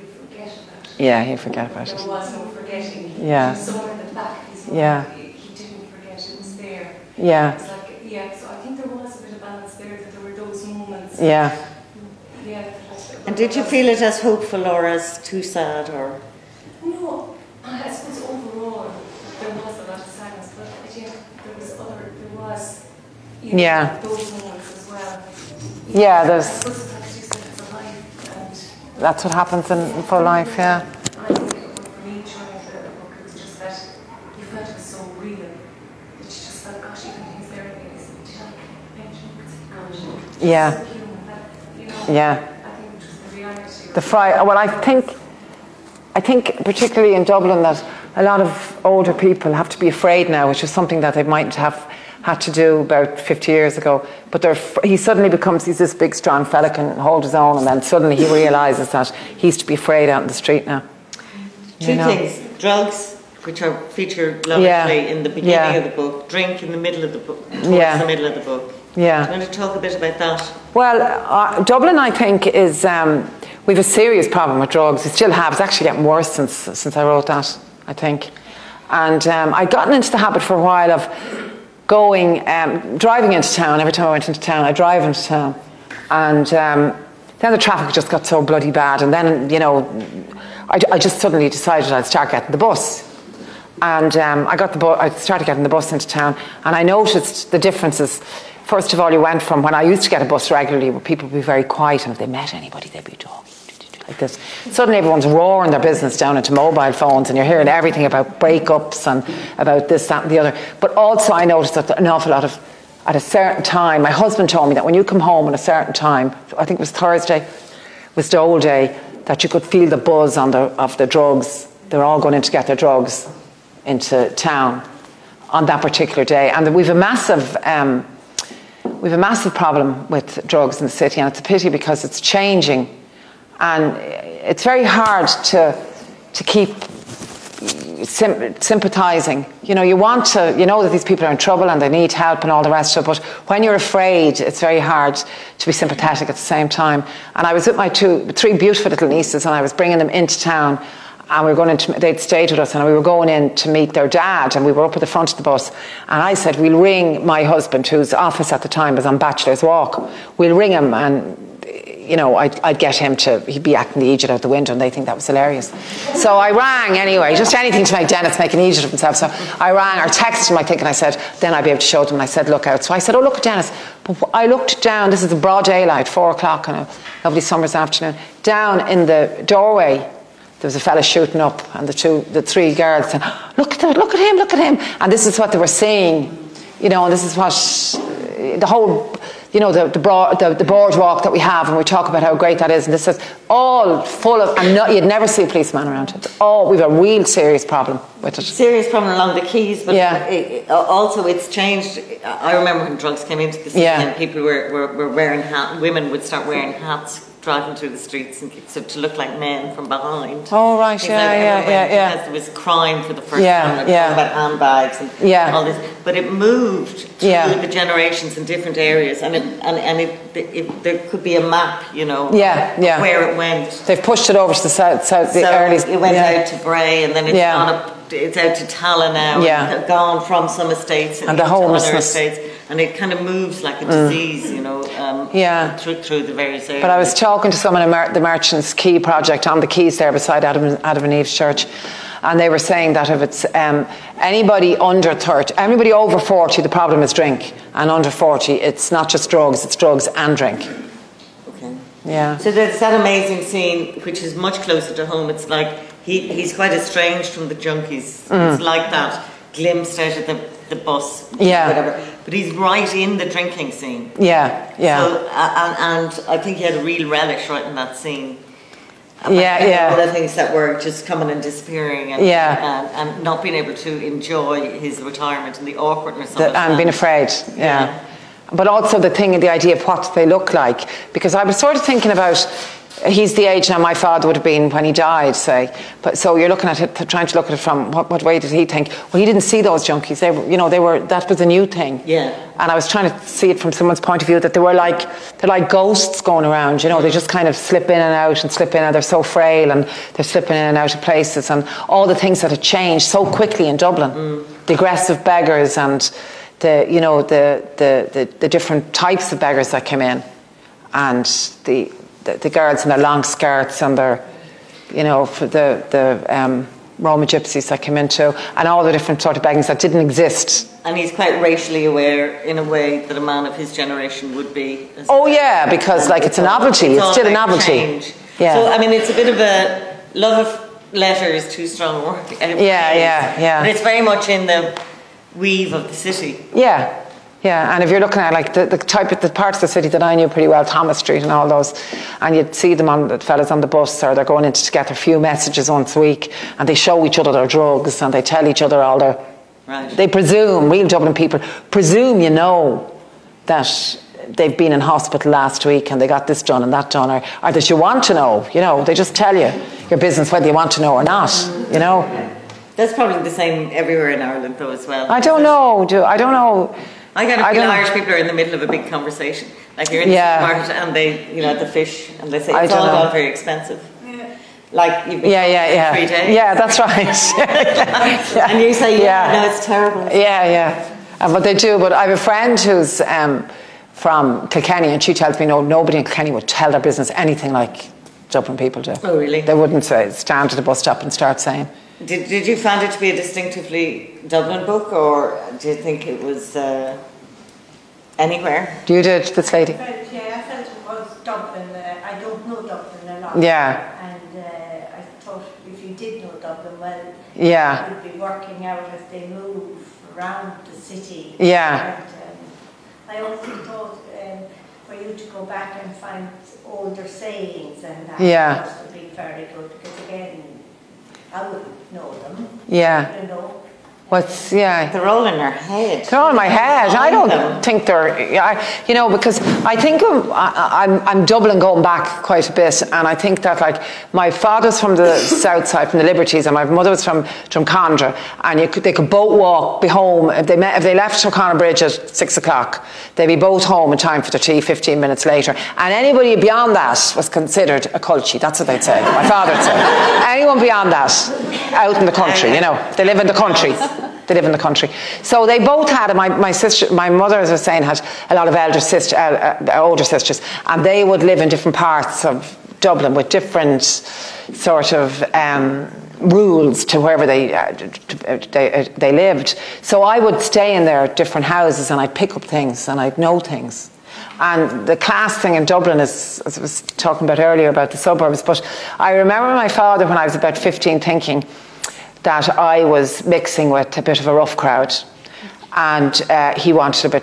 forget about it. Yeah, he'll forget about it. There was no forgetting. Somewhere in the back of his mind, he didn't forget, it was there. It was like, so I think there was a bit of balance there, that there were those moments. And did you feel it as hopeful or as too sad, or? No, I suppose overall there was a lot of sadness, but there was those moments as well. There's. I suppose it's like for life, and that's what happens for life, I think for me, trying the book, it was just that you felt it was so real. That you just felt, gosh, even he's there, did I mention? Yeah. I think it was the reality. Well, I think particularly in Dublin that a lot of older people have to be afraid now, which is something that they mightn't have had to do about 50 years ago. But he suddenly becomes, he's this big, strong fella, can hold his own, and then suddenly he realises that he's to be afraid out in the street now. Two things: drugs, which are featured largely in the beginning of the book, drink in the middle of the book, towards the middle of the book. Yeah. Do you want to talk a bit about that? Well, Dublin, I think, is we have a serious problem with drugs. We still have. It's actually getting worse since I wrote that, I think. And I'd gotten into the habit for a while of driving into town. Every time I went into town, I'd drive into town. And then the traffic just got so bloody bad. And then, I just suddenly decided I'd start getting the bus. And I started getting the bus into town. And I noticed the differences. First of all, you went from when I used to get a bus regularly where people would be very quiet, and if they met anybody, they'd be talking like this. Suddenly everyone's roaring their business down into mobile phones, and you're hearing everything about breakups and about this, that and the other. But also I noticed that an awful lot of, at a certain time, my husband told me that when you come home at a certain time, I think it was Thursday, was Dole Day, that you could feel the buzz of the drugs. They're all going in to get their drugs into town on that particular day. And we've a massive problem with drugs in the city, and it's a pity because it's changing, and it's very hard to keep sympathising. You know that these people are in trouble and they need help and all the rest of it, but when you're afraid, it's very hard to be sympathetic at the same time. And I was with my three beautiful little nieces, and I was bringing them into town, and we were going they'd stayed with us, and we were going in to meet their dad, and we were up at the front of the bus, and I said, we'll ring my husband, whose office at the time was on Bachelor's Walk. We'll ring him, and I'd get him he'd be acting the idiot out the window, and they think that was hilarious. So I rang anyway, just anything to make Dennis make an idiot of himself. So I rang or texted him, I think, and I said, then I'd be able to show them, and I said, look out. So I said, oh, look at Dennis. But I looked down, this is a broad daylight, 4 o'clock on a lovely summer's afternoon, down in the doorway, there was a fella shooting up, and the three guards said, look at him. And this is what they were saying, and this is what the whole, the boardwalk that we have, and we talk about how great that is, and this is all full of, and you'd never see a policeman around it. We have a real serious problem with it. Serious problem along the quays, but also it's changed. I remember when drugs came into the city, and people were wearing hats, women would start wearing hats, driving through the streets and to look like men from behind. Oh, right, yeah. Because there was crime for the first time, about handbags and all this. But it moved through the generations in different areas, and there could be a map, where it went. They've pushed it over to the south early. It went out to Bray, and then it's gone up. It's out to Tala now. And gone from some estates and the homelessness. Other estates. And it kind of moves like a disease, through the various areas. But I was talking to someone at the Merchants Quay project on the quays there beside Adam and Eve's church, and they were saying that if it's anybody under 30, anybody over 40, the problem is drink, and under 40, it's not just drugs, it's drugs and drink. Okay. Yeah. So there's that amazing scene, which is much closer to home. It's like he's quite estranged from the junkies. It's like that, glimpsed out of the bus, whatever. But he's right in the drinking scene. Yeah. So, and I think he had a real relish right in that scene. All the things that were just coming and disappearing, and not being able to enjoy his retirement and the awkwardness of it. And being afraid, But also the idea of what they look like. Because I was sort of thinking about, he's the age now my father would have been when he died, say. But so you're looking at it, trying to look at it from what way did he think? Well, he didn't see those junkies. That was a new thing. Yeah. And I was trying to see it from someone's point of view that they're like ghosts going around. They just kind of slip in and out and slip in, and they're so frail, and they're slipping in and out of places, and all the things that have changed so quickly in Dublin. The aggressive beggars and the different types of beggars that came in, and the girls in their long skirts and their, for the Roma gypsies that came into, and all the different sort of beggings that didn't exist. And he's quite racially aware in a way that a man of his generation would be. Because it's a novelty. It's still a novelty. Change. Yeah. So, I mean, it's a bit of a love letter is too strong a word. Yeah. But it's very much in the weave of the city. Yeah. Yeah, and if you're looking at like the parts of the city that I knew pretty well, Thomas Street and all those, and you'd see them the fellas on the bus, or they're going in to get a few messages once a week, and they show each other their drugs, and they tell each other all their... Right. They presume, real Dublin people, presume you know that they've been in hospital last week and they got this done and that done, or that you want to know, you know, they just tell you your business whether you want to know or not, you know. That's probably the same everywhere in Ireland though as well. I don't know. I kind of feel Irish people are in the middle of a big conversation. Like you're in the supermarket and they, you know, the fish, and they say it's all very expensive. Yeah. Like you've been 3 days. Yeah, that's right. And you say, no, it's terrible. Yeah. But they do. But I have a friend who's from Kilkenny, and she tells me, no, nobody in Kilkenny would tell their business anything like Dublin people do. Oh, really? They wouldn't stand at the bus stop and start saying. Did you find it to be a distinctively Dublin book, or do you think it was anywhere? You did, this lady? I felt it was Dublin. I don't know Dublin a lot. Yeah. And I thought if you did know Dublin well, you would be working out as they move around the city. Yeah. And, I also thought for you to go back and find older sayings and that would be very good, because again, I wouldn't know them. Yeah. You know. They're all in our head. They're all in my head. I don't think they're, you know, because I think I'm Dublin going back quite a bit, and I think that like my father's from the south side, from the Liberties, and my mother was from Drumcondra, and they could both walk, be home. If they left O'Connor Bridge at 6 o'clock, they'd be both home in time for their tea 15 minutes later. And anybody beyond that was considered a culture. That's what they'd say. My father would say. Anyone beyond that, out in the country, you know, they live in the country. They live in the country. So they both had, my sister, my mother, as I was saying, had a lot of older sisters, and they would live in different parts of Dublin with different sort of rules to wherever they lived. So I would stay in their different houses, and I'd pick up things and I'd know things. And the class thing in Dublin is, as I was talking about earlier about the suburbs, but I remember my father when I was about 15 thinking that I was mixing with a bit of a rough crowd, and he wanted a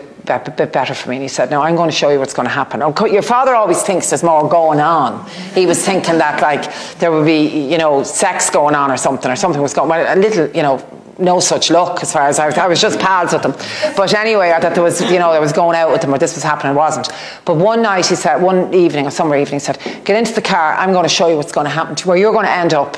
bit better for me, and he said, no, I'm going to show you what's going to happen. Your father always thinks there's more going on. He was thinking that like there would be, you know, sex going on or something was going on. Well, a little, you know, no such luck as far as I was just pals with them. But anyway, I thought there was, you know, there was going out with them, or this was happening. It wasn't. But one night he said, one evening, a summer evening, he said, get into the car, I'm going to show you what's going to happen to you, where you're going to end up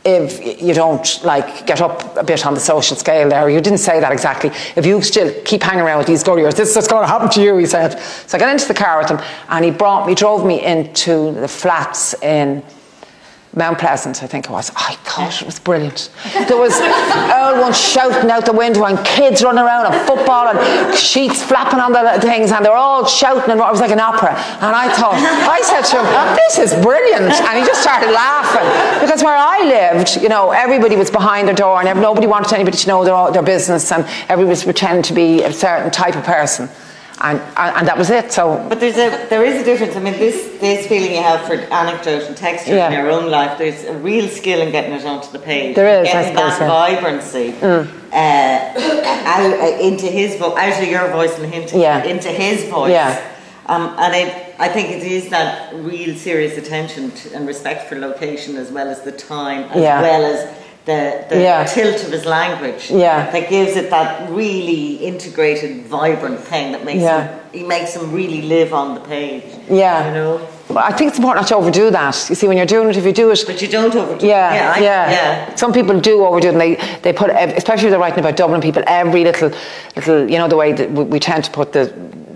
if you don't like get up a bit on the social scale there. You didn't say that exactly. If you still keep hanging around with these gulliers, this is what's going to happen to you, he said. So I got into the car with him, and he drove me into the flats in Mount Pleasant, I think it was. I thought it was brilliant. There was everyone shouting out the window, and kids running around, and football, and sheets flapping on the things, and they were all shouting, and it was like an opera. And I said to him, this is brilliant. And he just started laughing. Because where I lived, you know, everybody was behind their door, and nobody wanted anybody to know their business, and everybody was pretending to be a certain type of person. And that was it. So, but there is a difference. I mean, this feeling you have for anecdote and texture in your own life, there's a real skill in getting it onto the page. There is, getting that vibrancy into his voice, out of your voice and into his voice. Yeah. I think it is that real serious attention and respect for location, as well as the time, as well as the tilt of his language that gives it that really integrated, vibrant thing that makes him really live on the page. Yeah, you know. Well, I think it's important not to overdo that. You see, when you're doing it, if you do it, but you don't overdo it. Yeah. Some people do overdo it, and they put, especially if they're writing about Dublin people, every little, you know, the way that we tend to put the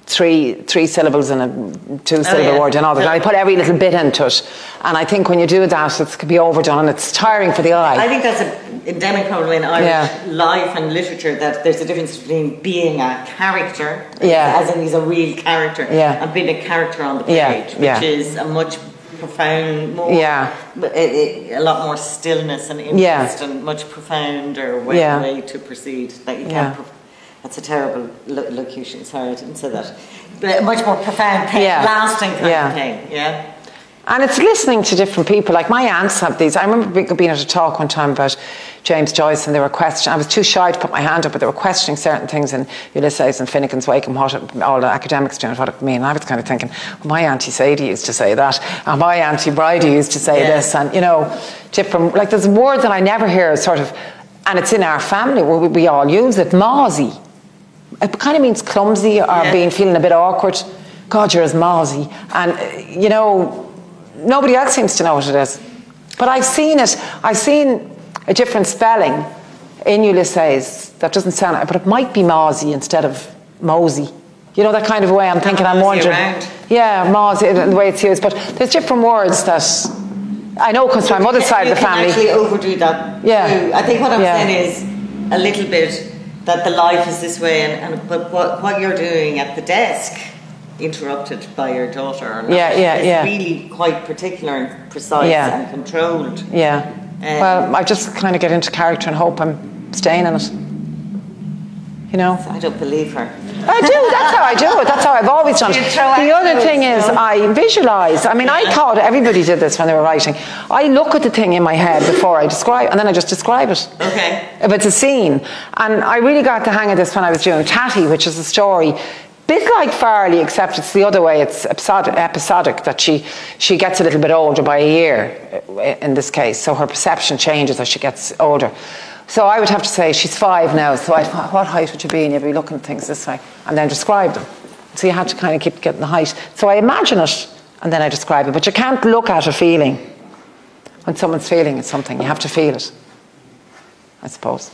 three syllables in a 2-syllable word and all that. And I put every little bit into it. And I think when you do that, it can be overdone, and it's tiring for the eye. I think that's an endemic problem in Irish life and literature, that there's a difference between being a character, as in he's a real character, and being a character on the page, which is a much profound, a lot more stillness and interest, and much profounder way to proceed that you can't. That's a terrible locution. Sorry, I didn't say that. But a much more profound thing, lasting kind of thing. Yeah. And it's listening to different people. Like my aunts have these. I remember being at a talk one time about James Joyce, and they were questioning. I was too shy to put my hand up, but they were questioning certain things in Ulysses and Finnegan's Wake and what all the academics doing, what it mean. And I was kind of thinking, well, my Auntie Sadie used to say that, and my Auntie Bridie used to say this, and different. Like there's a word that I never hear, sort of, and it's in our family where we all use it. Mawsy. It kind of means clumsy or feeling a bit awkward. God, you're as mawsy, and nobody else seems to know what it is. But I've seen it. I've seen a different spelling in Ulysses that doesn't sound like, but it might be mawsy instead of mosey. That kind of way. I'm thinking, I'm wondering. Around. Yeah, mawsy, the way it's used. But there's different words that I know comes from my mother's side of the family. You can actually overdo that too. I think what I'm saying is a little bit that the life is this way, but what you're doing at the desk, interrupted by your daughter, is really quite particular and precise and controlled. Yeah. Well, I just kind of get into character and hope I'm staying in it. I don't believe her. I do. That's how I do it. That's how I've always done it. The other thing is I visualise. I mean, I thought everybody did this when they were writing. I look at the thing in my head before I describe, and then I just describe it. Okay. If it's a scene. And I really got the hang of this when I was doing Tatty, which is a story bit like Farley, except it's the other way. It's episodic, that she gets a little bit older by a year in this case, so her perception changes as she gets older. So I would have to say she's 5 now, so I thought, what height would you be? And you'd be looking at things this way and then describe them. So you had to kind of keep getting the height. So I imagine it and then I describe it, but you can't look at a feeling. When someone's feeling something, you have to feel it, I suppose.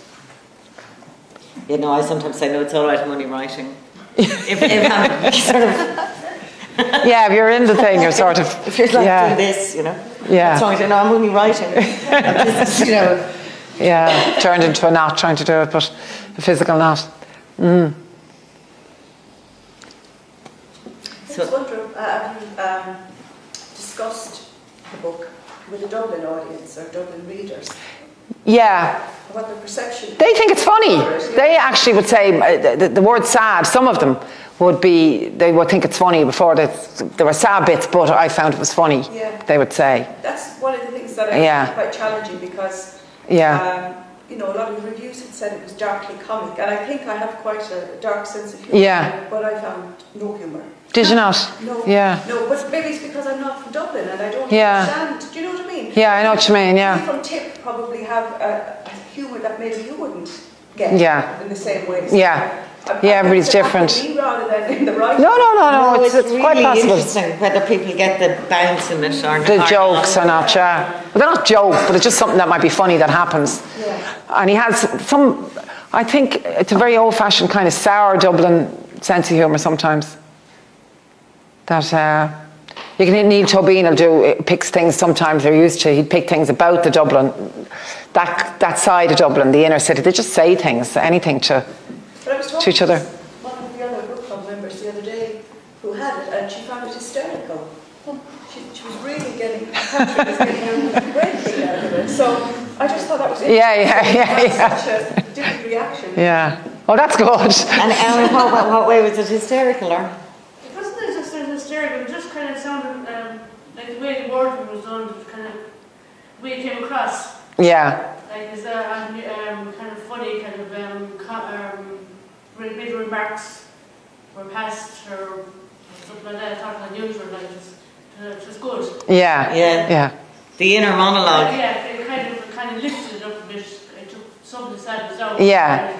I sometimes say, no, it's all right, I'm only writing. if I'm sort of if you're in the thing, you're sort of if you're like doing this, yeah, so I know I'm only writing. Turned into a knot trying to do it, but a physical knot. So I was wondering, have you discussed the book with a Dublin audience or Dublin readers? Yeah. What the perception? They think it's funny. They actually would say the word sad. Some of them they would think it's funny before there were sad bits, but I found it was funny. Yeah. They would say. That's one of the things that I find quite challenging because a lot of reviews had said it was darkly comic, and I think I have quite a dark sense of humour. Yeah. But I found no humour. Did you not? No. Yeah. No, but maybe it's because I'm not from Dublin and I don't understand. Do you know what I mean? Yeah, I know what you mean. Yeah. People from Tip probably have a humour that maybe you wouldn't get. In the same way. So everybody's different. Rather than in the writing. No. It's really quite possible. Interesting whether people get the bounce in it or the jokes or not. Yeah, well, they're not jokes, but it's just something that might be funny that happens. Yeah. And he has some. I think it's a very old-fashioned kind of sour Dublin sense of humour sometimes. That you can Neil Tobin will picks things sometimes they're used to. He'd pick things about the Dublin, that side of Dublin, the inner city. They just say things, anything to each other. One of the other book club members the other day who had it, and she found it hysterical. She was really getting a great thing out of it. So I just thought that was interesting. Such a different reaction. Yeah. Oh, that's good. And what way was it hysterical, or? It wasn't necessarily hysterical. It just kind of sounded like the way the wording was done. It was kind of the way it came across. Yeah. Like it's kind of funny, kind of maybe remarks were passed or something like that. Talking neutral, like it was good. Yeah. The inner monologue. It kind of lifted it up a bit. It took some of the sadness out. Yeah.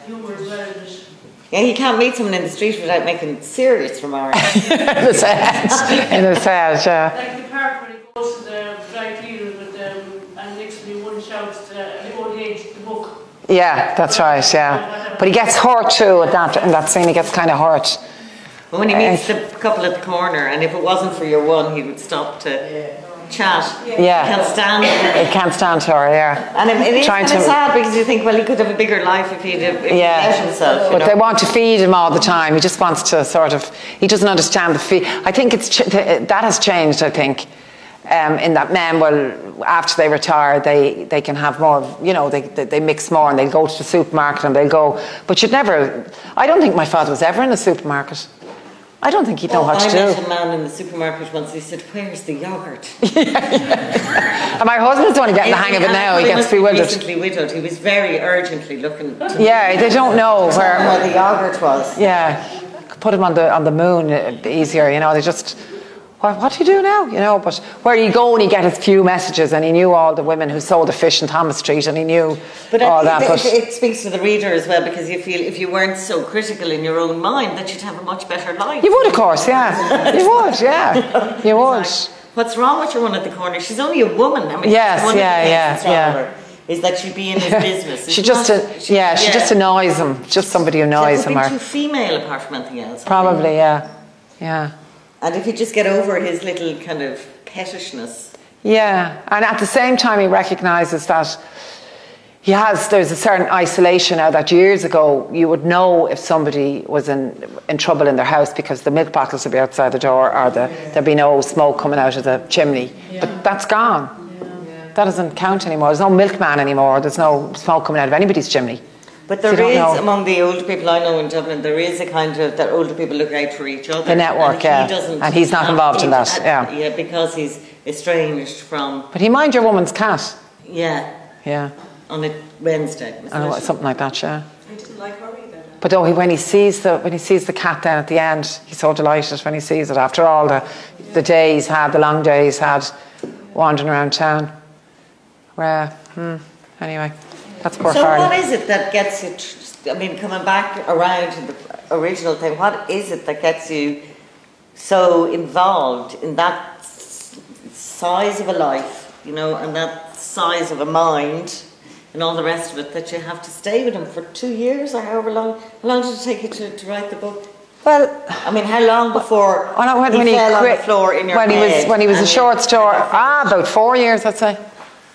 Humour as well. Yeah, you can't meet someone in the street without making serious remarks. in a sense, yeah. Like the part where he goes to the dry cleaners and next to me one shouts the old age, the book. Yeah, that's right, yeah. But he gets hurt too in that scene, he gets kind of hurt. But when he meets the couple at the corner, and if it wasn't for your one, he would stop to chat. Yeah. He can't stand her. He can't stand her, yeah. And it is kind of sad because you think, well, he could have a bigger life if he'd let himself. But they want to feed him all the time. He just wants to he doesn't understand the feed. I think that has changed, I think. In that men will, after they retire, they can have more, they mix more and they'll go to the supermarket and they'll go. But I don't think my father was ever in a supermarket. I don't think he'd know what to do. I met a man in the supermarket once, he said, where's the yoghurt? And my husband's only getting the hang of it now, he gets bewildered. Recently widowed, he was very urgently looking to they don't know where the yoghurt was. Yeah, put him on the moon, easier, you know, they just... What do you do now? You know, but where you go and you get his few messages, and he knew all the women who sold the fish in Thomas Street, and he knew all that. But it speaks to the reader as well, because you feel if you weren't so critical in your own mind, that you'd have a much better life. You would, of course, yeah. You would, yeah. You would. What's wrong with your one at the corner? She's only a woman. I mean, is that she'd be in his business? She just annoys him. Just somebody who annoys him. Too female, apart from anything else. Probably, yeah. And if you just get over his little kind of pettishness. Yeah, and at the same time he recognises that there's a certain isolation now, that years ago you would know if somebody was in trouble in their house because the milk bottles would be outside the door, or there'd be no smoke coming out of the chimney. Yeah. But that's gone. Yeah. That doesn't count anymore. There's no milkman anymore. There's no smoke coming out of anybody's chimney. But there is, among the older people I know in Dublin, there is a kind of, that older people look out for each other. The network, and he's not involved in that, Yeah, because he's estranged from... But he mind your woman's cat. Yeah. On a Wednesday. Something like that, yeah. He didn't like her either. But though when he sees the cat then at the end, he's so delighted when he sees it, after all the day he's had, the long day he's had, wandering around town. Anyway... That's poor Farley. What is it that gets you, coming back around to the original thing, what is it that gets you so involved in that size of a life, you know, and that size of a mind and all the rest of it, that you have to stay with him for 2 years or however long? How long did it take you to write the book? Well, how long before when he fell on the floor in your head? When he was a short story, about 4 years, I'd say.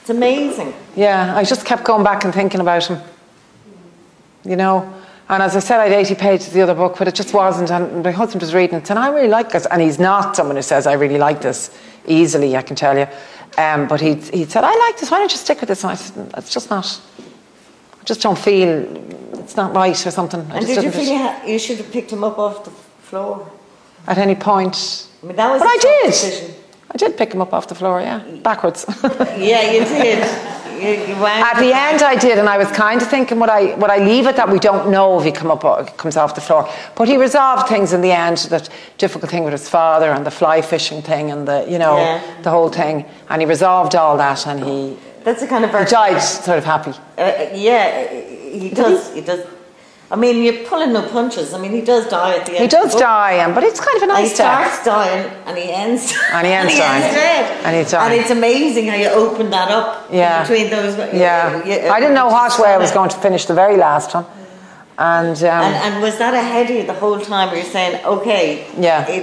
It's amazing. Yeah, I just kept going back and thinking about him, you know. And as I said, I had 80 pages of the other book, but it just wasn't. And my husband was reading it, and I really like this. And he's not someone who says, I really like this easily, I can tell you. But he said, I like this, why don't you stick with this? And I said, it's just not, I just don't feel it's not right or something. And did you feel you should have picked him up off the floor? At any point. That was decision. I did pick him up off the floor, backwards. Yeah, you did. At the end I did, and I was kind of thinking, would I leave it that we don't know if he comes off the floor? But he resolved things in the end, that difficult thing with his father and the fly fishing thing and the whole thing, and he resolved all that, and he... That's a kind of... He died sort of happy. He does. You're pulling no punches. He does die at the end. He does die, but it's kind of a nice death. He starts dying and he ends and he ends dying. And it's amazing how you open that up between those. I didn't know what way I was going to finish the very last one. And was that ahead of you the whole time? Where you're saying, okay,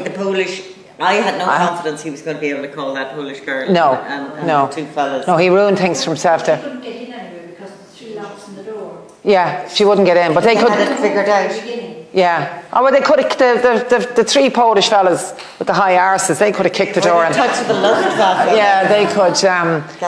the Polish... I had no confidence he was going to be able to call that Polish girl. No, and no. The two fellas. No, he ruined things for himself there. He couldn't get in anyway because the 3 locks in the door. Yeah, she wouldn't get in, but they could. Had it figured out. Yeah. Oh, well, they could have. The 3 Polish fellas with the high arses, they could have kicked the door in. Touch of the love. Yeah, they could.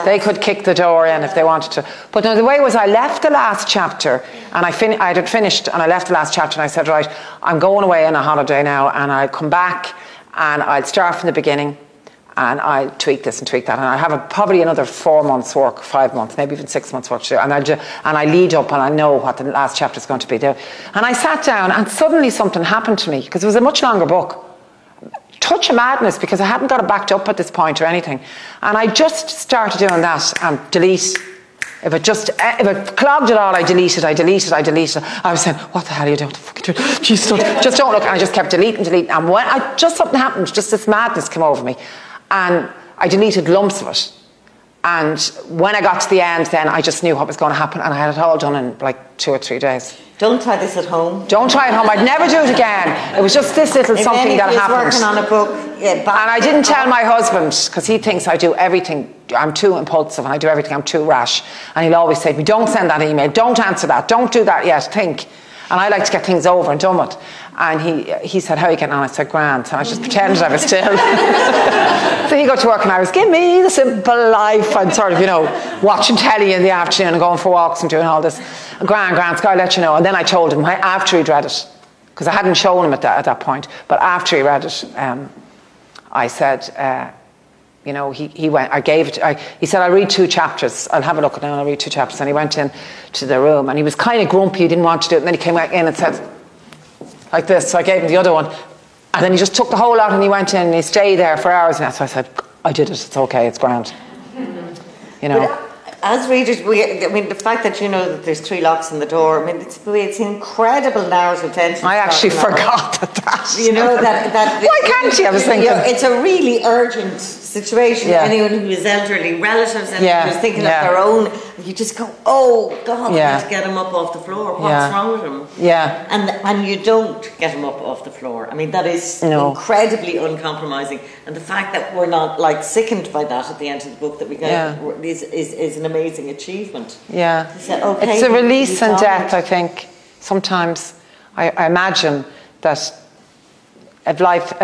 They could kick the door in if they wanted to. But no, the way was, I left the last chapter, and I had finished, and I left the last chapter, and I said, right, I'm going away on a holiday now, and I'll come back, and I'll start from the beginning. And I'll tweak this and tweak that, and I have probably another 4 months' work, 5 months, maybe even 6 months' work to do. And I lead up, and I know what the last chapter is going to be there. And I sat down, and suddenly something happened to me, because it was a much longer book. Touch of madness, because I hadn't got it backed up at this point or anything. And I just started doing that and delete. If it clogged it all, I deleted. I was saying, what the hell are you doing? Just don't look. And I just kept deleting. And when something happened, just this madness came over me. And I deleted lumps of it. And when I got to the end, then I just knew what was going to happen, and I had it all done in like 2 or 3 days. Don't try this at home. Don't try it at home. I'd never do it again. It was just this little something that happened. Working on a book, and I didn't tell my husband, because he thinks I do everything. I'm too impulsive and I do everything. I'm too rash. And he'll always say to me, don't send that email. Don't answer that. Don't do that yet. Think. And I like to get things over and done with. And he said, how are you getting on? I said, grand. And I just pretended I was still. So he got to work, and I was, give me the simple life. I'm sort of, watching telly in the afternoon and going for walks and doing all this. Grand, Scott, I'll let you know. And then I told him, after he'd read it, because I hadn't shown him at that point. But after he read it, I said, you know, he went, I gave it, he said, I'll read 2 chapters. I'll have a look at it and I'll read 2 chapters. And he went in to the room and he was kind of grumpy. He didn't want to do it. And then he came back in and said, like this. So I gave him the other one. And then he just took the whole lot and he went in and he stayed there for hours. And so I said, I did it. It's okay. It's grand. You know. But as readers, I mean, the fact that you know that there's 3 locks in the door, I mean, it's incredible narrative tension. I actually forgot that. You know, that why can't you? I was thinking. You know, it's a really urgent situation. Yeah. Anyone who is elderly, relatives, and who's thinking of their own, you just go, oh God, we need to get him up off the floor. What's wrong with him? Yeah. And you don't get him up off the floor. I mean, that is incredibly uncompromising. And the fact that we're not like sickened by that at the end of the book, that we get is an amazing achievement. Yeah. Say, okay, it's a release in death, I think. Sometimes I imagine that a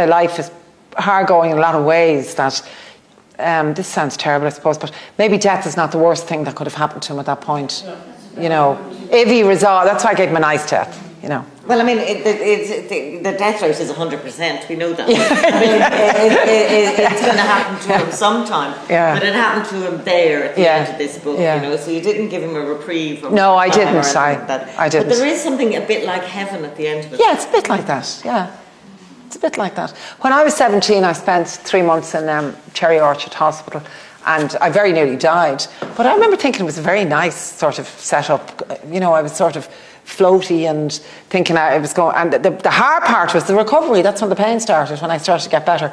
life is hard going in a lot of ways, that this sounds terrible, I suppose, but maybe death is not the worst thing that could have happened to him at that point. You know, if he resolved, that's why I gave him a nice death, you know. Well, I mean, the death rate is 100%, we know that. I mean, it's going to happen to him sometime, but it happened to him there at the end of this book, you know, so you didn't give him a reprieve. No, I didn't, I didn't. But there is something a bit like heaven at the end of it. Yeah, it's a bit like that, yeah. It's a bit like that. When I was 17, I spent 3 months in Cherry Orchard Hospital, and I very nearly died. But I remember thinking it was a very nice sort of setup. You know, I was sort of floaty and thinking it was going. And the hard part was the recovery. That's when the pain started, when I started to get better.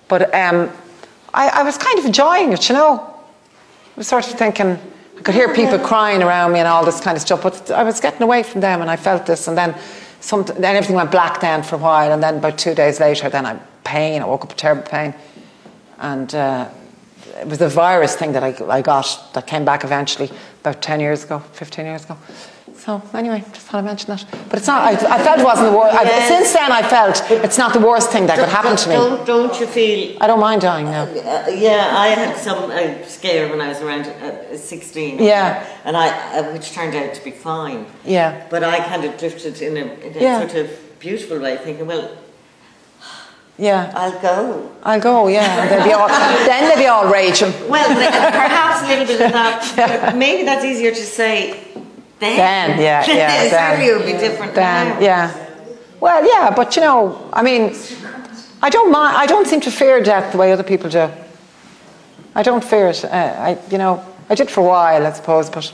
But I was kind of enjoying it, you know. I was sort of thinking, I could hear people crying around me and all this kind of stuff, but I was getting away from them, and I felt this, and then everything went black then for a while, and then about 2 days later, then I woke up with terrible pain, and it was the virus thing that I got that came back eventually about 10 years ago, 15 years ago. So anyway, just thought I'd mention that. But it's not, I felt it wasn't the worst. Since then I felt it's not the worst thing that could happen to me. Don't you feel... I don't mind dying now. Yeah, I had some scare when I was around 16. Yeah. And which turned out to be fine. Yeah. But I kind of drifted in a sort of beautiful way, thinking, well... Yeah, I'll go. Yeah. Then they'll be all raging. Well, perhaps a little bit of that. Maybe that's easier to say then. Then. Certainly it would be different now. Yeah. Well, yeah, but you know, I mean, I don't mind. I don't seem to fear death the way other people do. I don't fear it. I did for a while, I suppose, but.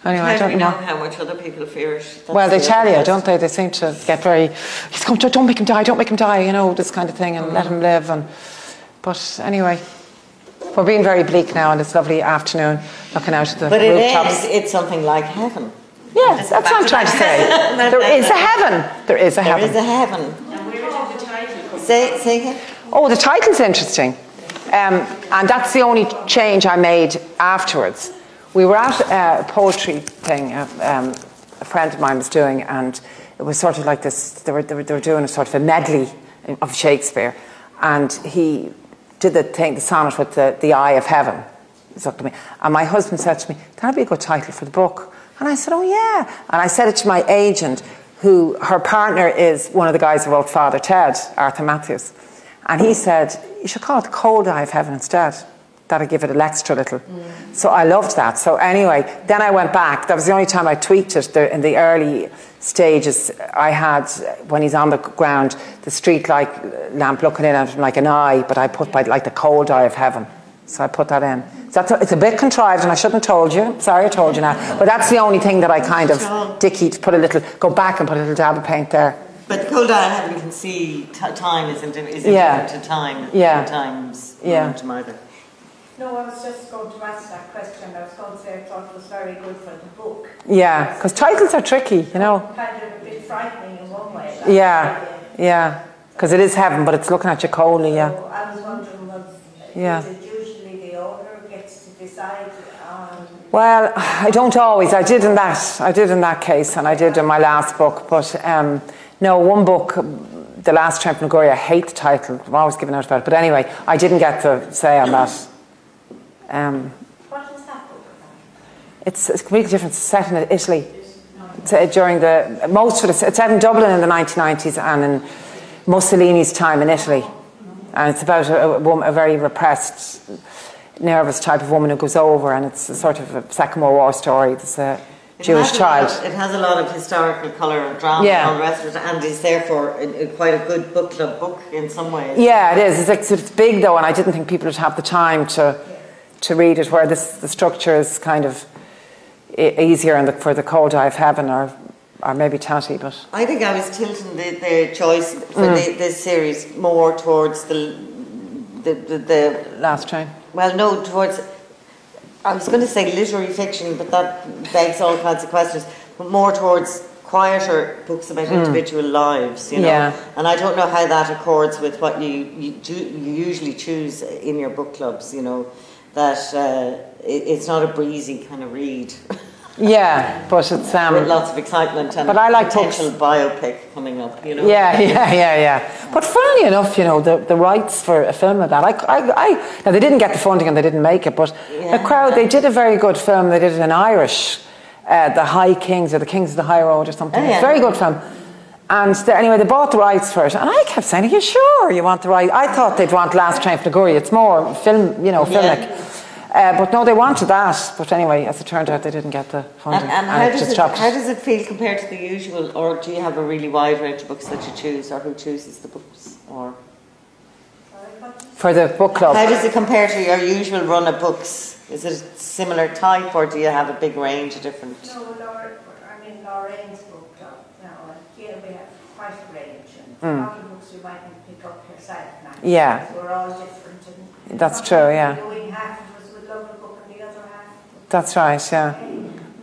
Anyway, I don't know how much other people fear it. Well, they tell you, don't they? They seem to get very. He's going to, don't make him die, you know, this kind of thing, and let him live. But anyway, we're being very bleak now on this lovely afternoon, looking out at the rooftops. But it's something like heaven. Yeah, that's what I'm trying to say. There is a heaven. There is a heaven. There is a heaven. And where did the title come Say again. Oh, the title's interesting, and that's the only change I made afterwards. We were at a poetry thing a friend of mine was doing, and it was sort of like this, they were doing a sort of a medley of Shakespeare, and he did the sonnet with the eye of heaven. He looked at me, and my husband said to me, that'd be a good title for the book. And I said, oh yeah. And I said it to my agent, who, her partner is one of the guys who wrote Father Ted, Arthur Matthews. And he said, you should call it The Cold Eye of Heaven instead. That'll give it an extra little. So I loved that. So anyway, then I went back. That was the only time I tweaked it. In the early stages, I had, when he's on the ground, the street lamp looking in at him like an eye, but I put by like the cold eye of heaven. So I put that in. So it's a bit contrived, and I shouldn't have told you. Sorry I told you now. But that's the only thing that I kind of dickied, go back and put a little dab of paint there. But the cold eye of heaven, you can see time isn't different to time. Time's momentum either. No, I was just going to ask that question. I was going to say I thought it was very good for the book. Yeah, because titles are tricky, you know. Kind of a bit frightening in one way. Yeah, because it is heaven, but it's looking at you coldly, yeah. So I was wondering, is it usually the owner gets to decide on... Well, I don't always. I did in that case, and I did in my last book, but no, one book... The Last Train from Liguria, I hate the title. I'm always giving out about it. But anyway, I didn't get to say on that. What is that book about? It's completely different. It's set in Italy. during it's set in Dublin in the 1990s and in Mussolini's time in Italy. And it's about a very repressed, nervous type of woman who goes over, and it's a sort of a Second World War story. It's a Jewish child. It has a lot of historical colour and drama and all the rest of it, and is therefore quite a good book club book in some ways. Yeah, it is. It's big though, and I didn't think people would have the time to read it, where the structure is kind of easier for the Cold Eye of Heaven or maybe Tatty, but... I think I was tilting the choice for this series more towards the Last Train. Well, no, towards... I was going to say literary fiction, but that begs all kinds of questions. But more towards quieter books about individual lives, you know. Yeah. And I don't know how that accords with what you usually choose in your book clubs, you know, that it's not a breezy kind of read. Yeah, but it's with lots of excitement and but I like potential biopic coming up, you know. Yeah. But funnily enough, you know, the rights for a film like that, now they didn't get the funding and they didn't make it, but a crowd, they did a very good film. They did it in Irish, The High Kings or The Kings of the High Road or something. It's a very good film. And anyway, they bought the rights for it, and I kept saying, "Are you sure you want the rights?" I thought they'd want Last Train for Gurry. It's more film, you know, filmic. But no, they wanted that. But anyway, as it turned out, they didn't get the funding. And how does it feel compared to the usual, or do you have a really wide range of books that you choose, or who chooses the books, or for the book club? How does it compare to your usual run of books? Is it similar type, or do you have a big range of different? No, Laureate's book club now. Here we have quite a range, and a lot of books you might pick up yourself now. Yeah. So we're all different. And that's true. Yeah. That's right, yeah.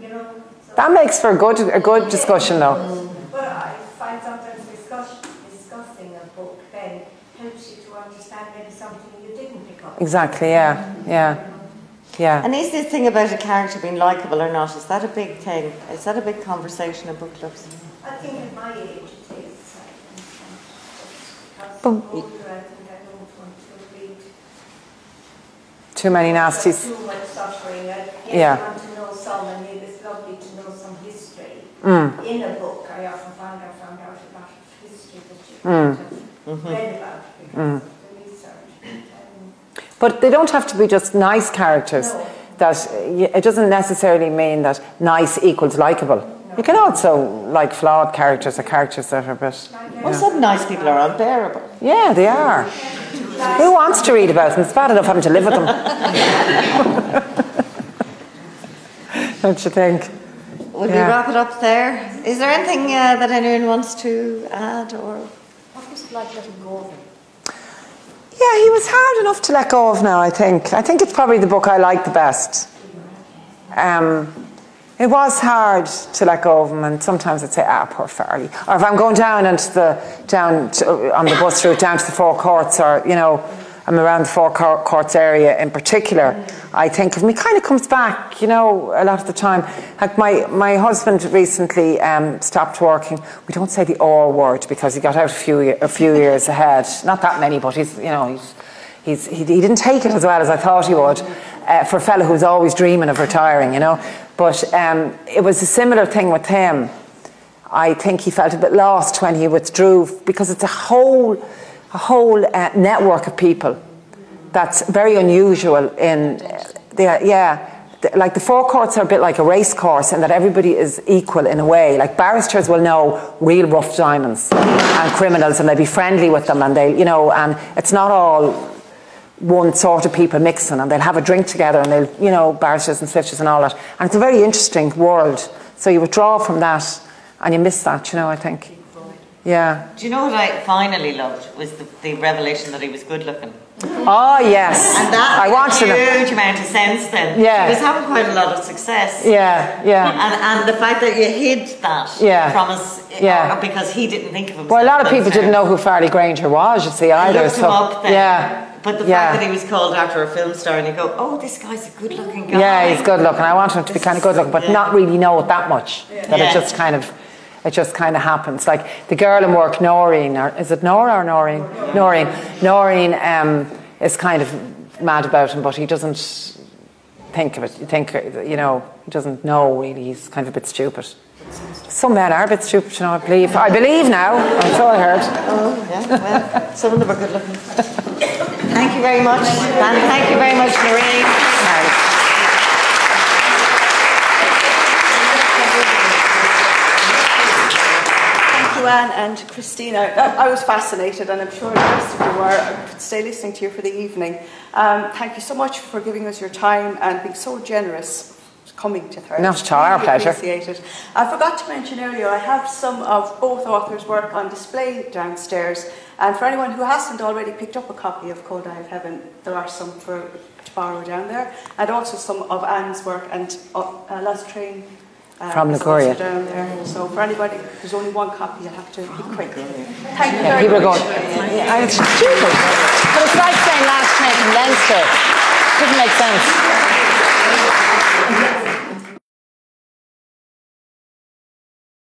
You know, so that makes for a good discussion, though. But I find sometimes discussing a book then helps you to understand maybe something you didn't pick up. Exactly, yeah. And is this thing about a character being likeable or not, is that a big thing? Is that a big conversation in book clubs? I think at my age it is. Because Boom. older, I think I don't want to read too many nasties. Too much suffering. I want to know some, and it's lovely to know some history. In a book, I often found out a lot of history that you could have read about because of the research. But they don't have to be just nice characters. No. That it doesn't necessarily mean that nice equals likeable. No. You can also like flawed characters or characters that are a bit... Well, some nice people are unbearable. Yeah, they are. Who wants to read about them? It's bad enough having to live with them. Don't you think? Would we wrap it up there? Is there anything that anyone wants to add, or what was it like letting go of him? Yeah, he was hard enough to let go of now, I think. I think it's probably the book I like the best. It was hard to let go of him, and sometimes I'd say, poor Farley. Or if I'm going down on the bus route down to the Four Courts, or, you know, I'm around the Four Courts area in particular, I think of him. He kind of comes back, you know, a lot of the time. Like my husband recently stopped working. We don't say the R word because he got out a few years ahead. Not that many, but he didn't take it as well as I thought he would. For a fellow who's always dreaming of retiring, you know. But it was a similar thing with him. I think he felt a bit lost when he withdrew, because it's a whole network of people that's very unusual in like the Four Courts are a bit like a race course in that everybody is equal in a way. Like barristers will know real rough diamonds and criminals, and they'll be friendly with them, and and it's not all one sort of people mixing, and they'll have a drink together, and they'll, you know, barristers and solicitors and all that. And it's a very interesting world. So you withdraw from that and you miss that, you know, I think. Yeah. Do you know what I finally loved was the revelation that he was good looking? Oh yes. And that made a huge amount of sense then. Yeah. He was having quite a lot of success. Yeah. And the fact that you hid that from us because he didn't think of himself. Well, a lot of people didn't know who Farley Granger was, you see, either. I looked him up then. Yeah. But the fact that he was called after a film star, and you go, oh, this guy's a good looking guy. Yeah, he's good looking. I want him to be kind of good looking, but not really know it that much. That it just kind of happens. Like the girl in work, Noreen, or is it Nora or Noreen? Noreen is kind of mad about him, but he doesn't think of it. You know, he doesn't know really. He's kind of a bit stupid. Some men are a bit stupid, you know, I believe. I believe now. I'm sure I heard. Oh, yeah, well, some of them are good looking. Thank you very much. And thank you very much, Lorraine. Anne and Christina, I was fascinated, and I'm sure the rest of you were. I could stay listening to you for the evening. Thank you so much for giving us your time and being so generous coming to Thursday. Not at all, our pleasure. Appreciate it. I forgot to mention earlier, I have some of both authors' work on display downstairs, and for anyone who hasn't already picked up a copy of Cold Eye of Heaven, there are some to borrow down there, and also some of Anne's work and Last Train. From Liguria. Down there. So for anybody, there's only one copy. You'll have to be quick. Thank you very people much. are going, yeah, it's stupid. But it's like saying Last Train from Leinster. Doesn't make sense.